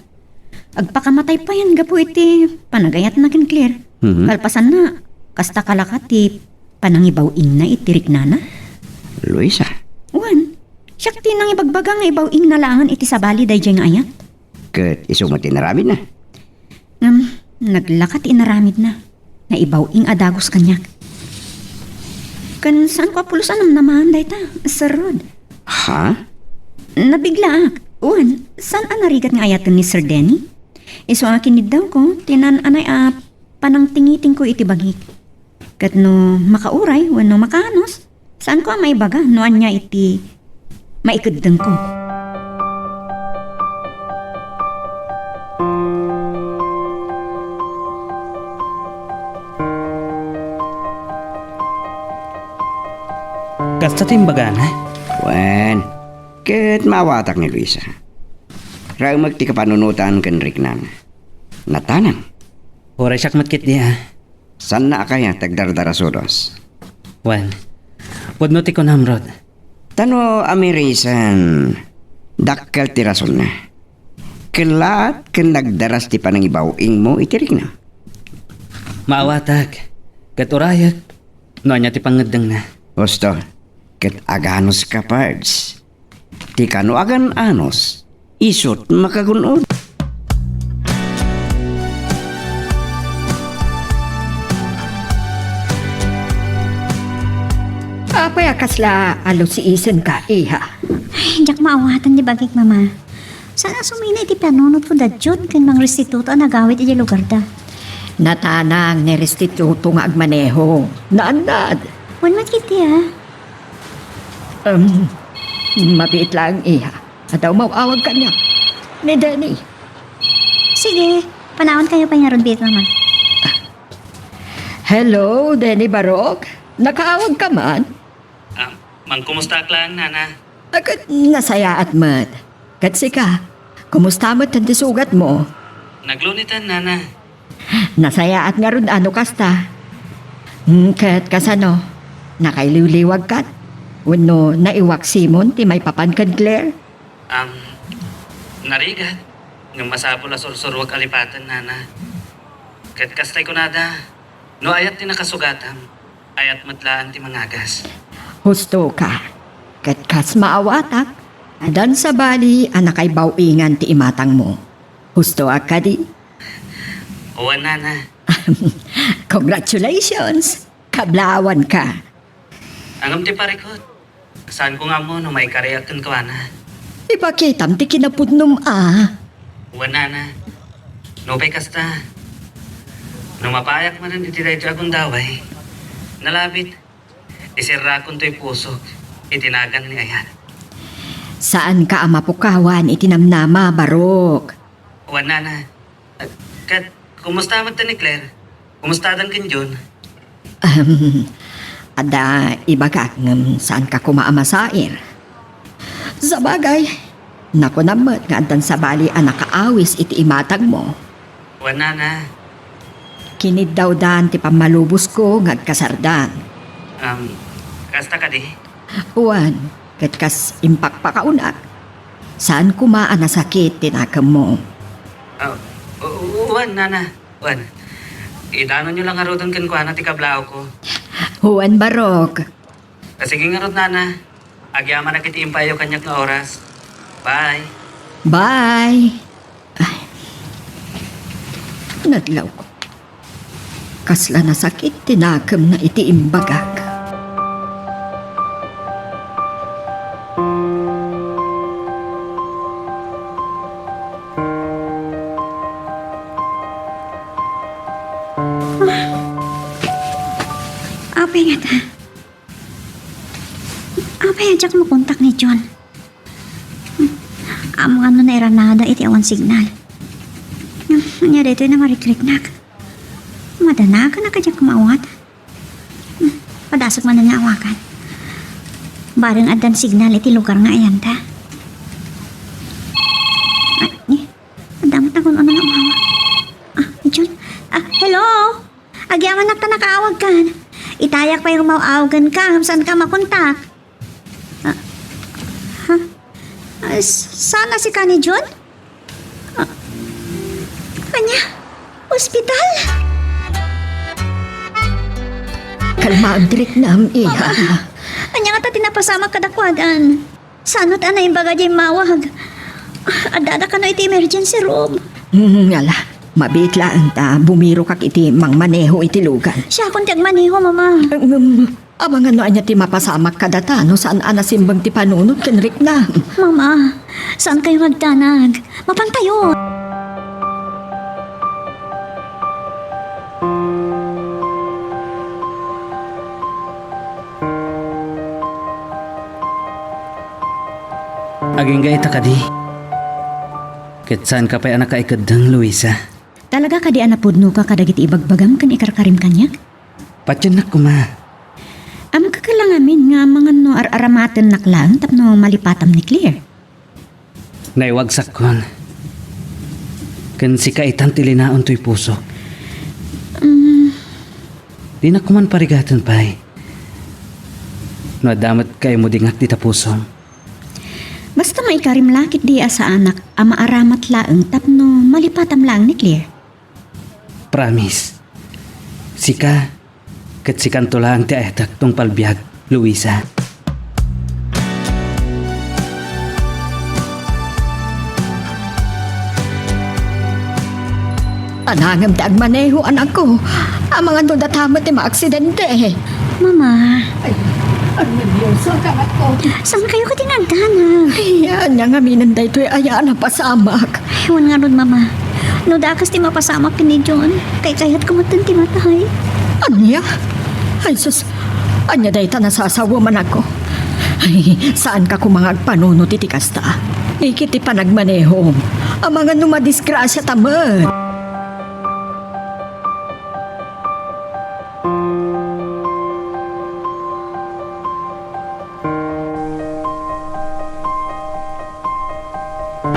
Agpakamatay pa yan gapo iti panagayat na kin Claire. Kalpasan na, kasta kalakat ti panangibaw-ing na itirik nana. Luisa? Wan, siyak ti nang ibagbaga nga ibaw-ing na langan iti sabali day nga ayat. Kat isumat inaramid na. Naglakat inaramid na. Naibaw-ing adagos kanyak. Kan saan ko apulusan ang naman day ta, Sir Rod? Ha? Nabigla ak. Uwan, saan anarigat nga ayatan ni Sir Denny? Iso akinid daw ko, tinan anay panang tingiting ko iti bagik. Kat no makauray, wano makanos, saan ko may baga, no anya iti maikudang ko. Kasta timbagan, ha? Wen, kat mawatak ni Luisa. Rao magti kapanunutan kan Riknan. Natanan, Oray siyak matkit niya. san na kaya tagdardara sodos? Wan, wadno ti ko namrod. Tano amirisan, dakkel ti rason na. Kelat ken nagdaras ti panangibaw-ing mo itirik na. Maawatak, kat orayak, no anya ti pangadang na. Gusto, ket aganos ka pards. Ti kano agan anos, isot makagunod. Apay kasla alo si isen ka, iha. Ay, jak maawatan di bagik mama. Sana sumina iti panunod ko da Jud kan mang restituto ang nagawit iti lugar da. Natanang ni restituto nga agmaneho. Naanad. Wan kiti ha. Mabiit lang, iha. At daw mawawag ka niya. Ni Denny. Sige, panahon kayo pa niya ron bit mama. Hello, Denny Barok. Nakaawag ka man? Mang kumusta ka lang, nana? Agad nasaya at mat. Katsi ka, kumusta mo't ang sugat mo? Naglunitan, nana. Nasaya at nga ron ano kasta. Kat kasano, nakailiwliwag kat. Wano naiwak Simon ti may papankad Claire. Narigat. Ng masapol na sursurwag kalipatan, nana. Kat kastay ko nada. No ayat ti nakasugatam. Ayat matlaan ti mangagas. Husto ka. Kat kas maawatak. Adan sa bali, anakay bawingan ti imatang mo. Husto ka di. Uwan, nana. Congratulations! Kablawan ka. Angam ti parikot. Saan ko nga mo no may karayakan ka, na? Ipakitam ti kinapudnom Uwan, nana. No pa'y kasta. No mapayak man iti dayto akong daway. Nalabit. Isirakon to'y puso. Itinagan ni Ayat. Saan ka amapukawan itinamnama, Barok? Uwan, nana. Kat, kumusta man ni Claire? Kumusta dan kin Jun? Ada iba ka saan ka kumaamasair? Sa bagay, nako naman nga adan sa bali ang nakaawis iti imatag mo. Uwan, nana. Kinid daw dan ti pamalubos ko nga kasardan. Kasta ka di? Uwan, katkas impakpakaunak. Saan kumaan na sakit tinakam mo? Uwan, nana. Uwan. Idano nyo lang arudan kan kuha na ti kablao ko. Uwan, Barok. Sige nga rod, nana. Agyaman na kiti impayo kanyak nga oras. Bye. Bye! Ay, nadlaw ko. Kasla na sakit tinakam na iti imbagak. Apay nga ta. Apay nga jak mo kontak ni John. Amo ano na iranada iti awan signal. Nya dito na marikliknak. Madanagan na kadyak kumawat. Padasok man na nga awakan. Bareng adan signal iti lugar nga ayan ta. Adamot na kung ano nga umawa. John? Hello? Agyaman na ta nakaawag kan. Itayak pa yung mauawagan ka. Saan ka makontak? Sana si Kani John? Kanya? Ospital? Kalma ang dirik na ang iha. Kanya nga ta tinapasama kadakwagan. Sanot ana yung bagay mawag. Adada ka na iti emergency room. Ngala, mabit lang ta. Bumiro kak iti mangmaneho iti lugan. Siya akong tiyagmaniho, mama. Abang ano anya ti mapasamak kadata no saan anasimbang ti panunod kenrik na. Mama, saan kayo magtanag? Mapantayo. Aging gaita ka di. Kitsan ka pa'y anak kaikadang, Luisa. Talaga ka di anapudno ka kadagiti ibagbagam kan ikarkarim kanyak? Patyan ko, ma. Am kakalangamin nga mga no araramaten naklang tapno malipatam ni Claire. Naiwagsak kon. Kan si kaitan tilinaon to'y puso. Di na kuman parigatan pa'y. No adamat kayo mo dingak di tapusong. Basta maikarim lakit di sa anak ama aramat laeng tapno malipatam lang ni Claire. Promise. Sika, kat sikan to lang ti ayatak tong palbiag, Luisa. Anangam ti agmaneho anak ko. Ang mga dudatamat ti maaksidente. Mama, Ano Diyos, ang kangat ko. Saan kayo katinagdana? Ayan nga nga minanday to'y ayaan na pasamak. Ewan nga ron, mama. No dakas ti mapasamak ni John. Kay kayat kumatan ti matay. Anya? Ay sus, anya day ta nasasawa man ako. Ay, saan ka kumangag panuno ti kasta? Ikiti pa nagmaneho. Ang mga numadisgrasya tamad.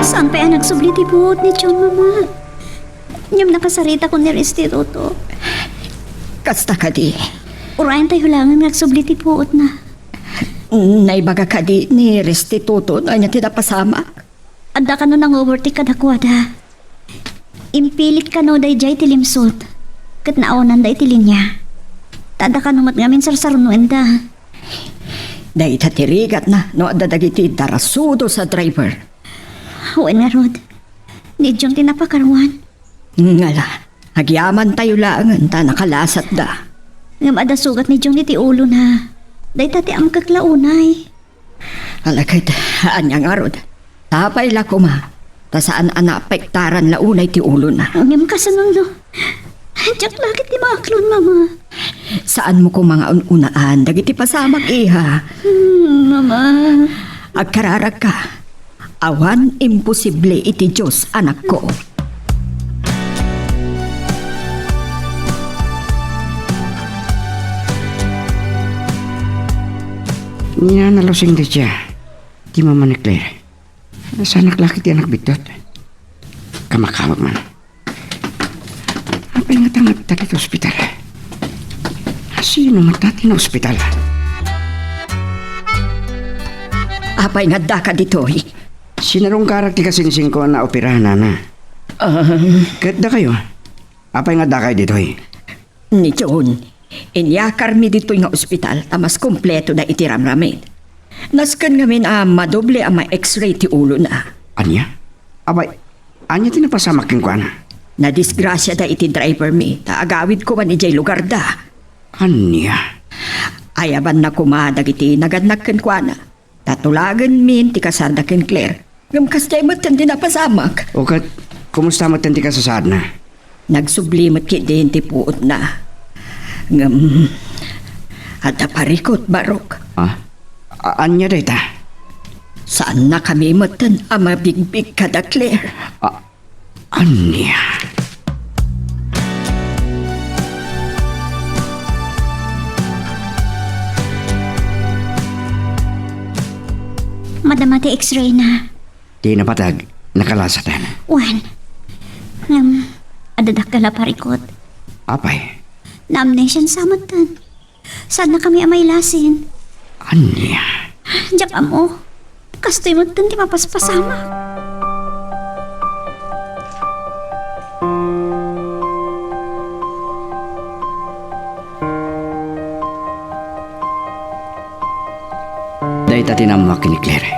Saan pa yan nagsubli ti buot ni John, mama? Yung nakasarita ko ni Restituto. Kasta ka di. Urayan tayo langan nagsubli ti buot na. Naibaga ka di ni Restituto na niya tinapasamak. Adda ka no nang overtake kadakwada. Impilit ka no day jay tilimsot. Kat naonan day tilinya. Tada ka no matngamin sarsarunuan da. Day tatirigat na no adadagiti darasudo sa driver. Huwag nga Rod. Di John tinapakaruan. Ngala, agyaman tayo langan ta nakalasat da. Ngam ada sugat ni John iti ulo na. Day tati am kaklaunay. Alagad, anya nga rod. Tapay la kuma. Ta saan anapektaran launay ti ulo na. Ngam kasanong do. Diyak lakit ti maklon, mama. Saan mo ko mga ununaan, dagiti pasamag iha. Mama. Agkararag ka. Awan imposible iti Diyos, anak ko. Niya nalusing di siya. Di mama ni Claire. Sa anak laki ti anak bitot. Kamakawag man. Apa yung nga tagi sa ospital? Sino nga tati na ospital? Apay nga da ka ditoy. Sinarong karak ti kasinsing ko na operahan na. Kahit da kayo. Apay nga da kayo dito eh. Ni John, inyakar mi ditoy nga ospital, tamas kompleto na itiramramid. Naskan ngamin madoble ang ma-x-ray ti ulo na. Anya? Abay, anya tinapasamak yung kuana? Nadisgrasya da iti driver mi, taagawid ko man ijay lugar da. Anya? Ayaban na kumadag iti nagadnakken kwa na. Tatulagan min ti kasadaken Claire. Ngam kastay mo tan dinapasamak. O kat, kumusta mo tanti ka sa saad na? Nagsublimot ki din ti puot na. Ngam, at parikot barok. Ah? Anya day ta? Saan na kami matan ang mabigbig kada Claire? Anya? Madamati x-ray na. Di napatag, nakalasatan. Wan. Adadak ka la parikot. Apay? Na-amnesia sa matan. Saan na kami amay lasin? Anya? Diyak amo. Kastoy mo tan di mapaspasama. Day ta tinamak ni Claire.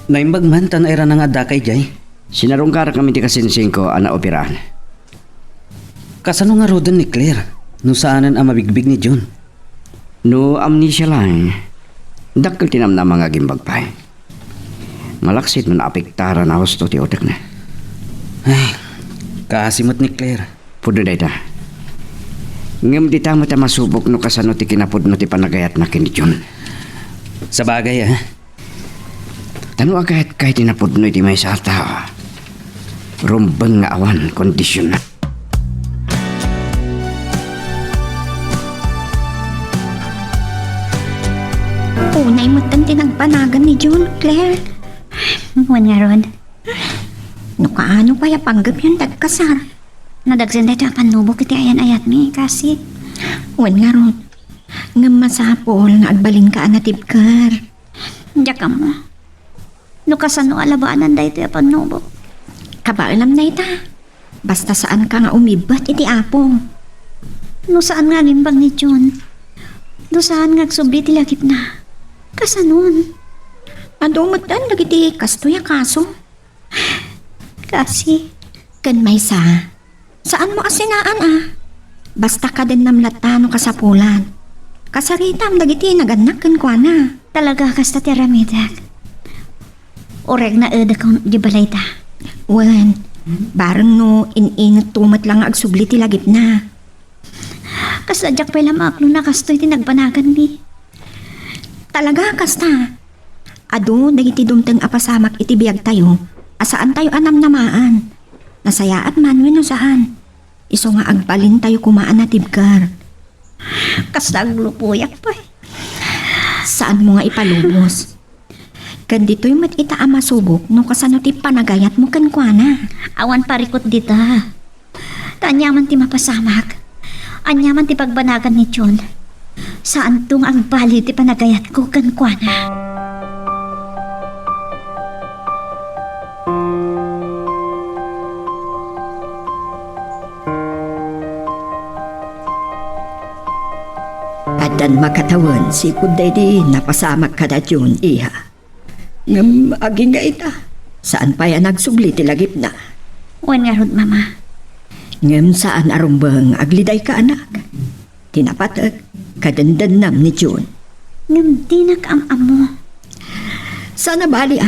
Naimbag man tan era nga dakay jay. Sinarong karak kami ti kasinsing ko ana operahan. Kasano nga rodan ni Claire? No saanan ang mabigbig ni John? No amnesia lang. Dakkel tinamna mga gimbagpay. Malaksit man apektaran na husto ti otak na. Ay, kasimot ni Claire. Pudo day ta. Ngam di tama ta masubok no kasano ti kinapod no ti panagayat na kini John. Sa bagay Tano agad kahit tinapod no iti may sa tao. Rumbang nga awan kondisyon na. Unay mo tan tinagpanagan ni John, Claire. Wan nga Rod. No kaano kaya panggap yun dagkasar? Nadagsan dito ang panubok iti ayan-ayat mi kasi. Wan nga ron. Nga masapol nga agbalin ka anatibkar. Diyak amo. No kasano alabaanan da ito yung panubok. Kabaalam na ita. Basta saan ka nga umibat iti apo. No saan nga gimbang ni John. No saan nga agsubli ti lakip na. Kasanon. Adumot dan lagi ti kastoy a kaso. Kasi. Kan may saan mo asinaan Basta ka din namlatano kasapulan. Kasaritam dagiti naganak ken kuana. Talaga kasta ti Aramidak. Oreg na eda kong di balay ta. Wen, bareng no iningat tumat lang agsubli ti lagip na. Kasadyak pa lamak nung nakastoy ti nagbanagan mi. Talaga kasta. Ado dagiti dumteng apasamak iti biyag tayo. Asaan tayo anam namaan. Nasayaat man wenno saan. Iso nga agbalin tayo kumaan na tibkar. Kasta aglupuyak pa. Saan mo nga ipalubos? Kan dito'y mat ita masubok no kasano ti panagayat mo kan kuana. Awan parikot dita. Tanyaman ti mapasamak. Anyaman ti pagbanagan ni John. Saan tong ang bali ti panagayat ko kan kuana. Adan makatawan si kuday di napasamak kada yun, iha. Ngam aging nga ita. Saan pa yan nagsubli ti lagip na? Wan nga rod, mama. Ngam saan arumbang agliday ka anak? Tinapatag kadandanam ni June. Ngam di nag-am-am mo. Sana bali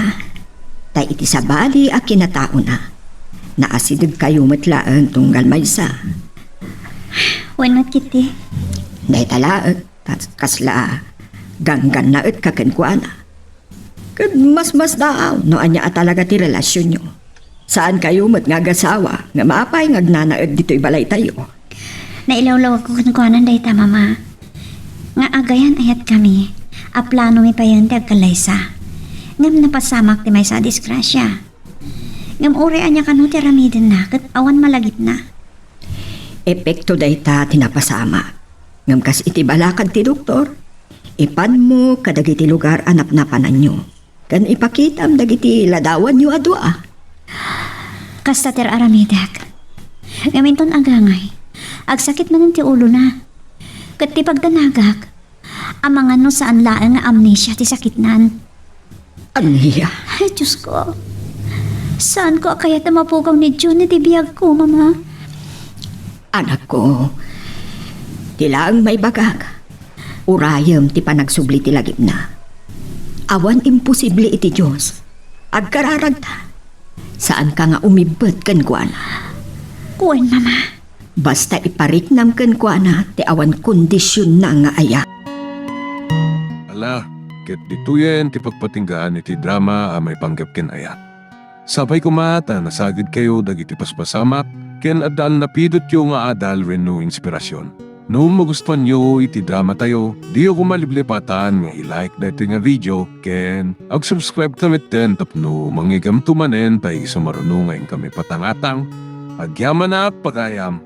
tay iti sa bali a kinatao na. Naasidag kayo matlaan tunggal maysa. Wan nga kiti. Day talaag, kasla ganggan na at kakenkuana. Kad mas daaw no anya talaga ti relasyon nyo. Saan kayo mat nga gasawa nga maapay ngagnanaad dito'y balay tayo. Nailawlaw ako kan kuanan dayta, mama. Nga agayan ayat kami. A plano mi pa yun ti agkalaysa. Ngam napasamak ti may sa disgrasya. Ngam uri anya kanu ti ramidin na kat awan malagip na. Epekto dayta tinapasama. Ngam kas iti balakad ti doktor. Ipan mo kadagiti lugar anap-napanan nyo. Kan ipakitam dagiti ladawan nyo adwa. Kasta ter Aramidak. Ngaminton agangay. Agsakit man ti ulo na. Kat ti pagdanagak. Amang ano saan laang nga amnesia ti sakitnan. Aniya? Ay, Diyos ko. Saan ko kaya mapugaw ni John ti biyag ko, mama? Anak ko, tilaang may bagag. Urayam ti panagsubli ti lagip na. Awan imposible iti Diyos. Agkararag ta. Saan ka nga umibot kan kuana? Kuwan, mama. Basta ipariknam kan kuana ti awan kondisyon na nga aya. Ala, ket dituyen ti pagpatinggaan iti drama a may panggap ken ayat. Sabay kumata nasagid kayo dagiti paspasamak ken adal napidot yo nga adal wenno inspirasyon. No magustuhan nyo iti drama tayo, di ako maliblipatan nga i-like dati nga video ken ag-subscribe tamit ten tapno mangigam tumanen tay sumarunungan kami patangatang agyaman na pagayam.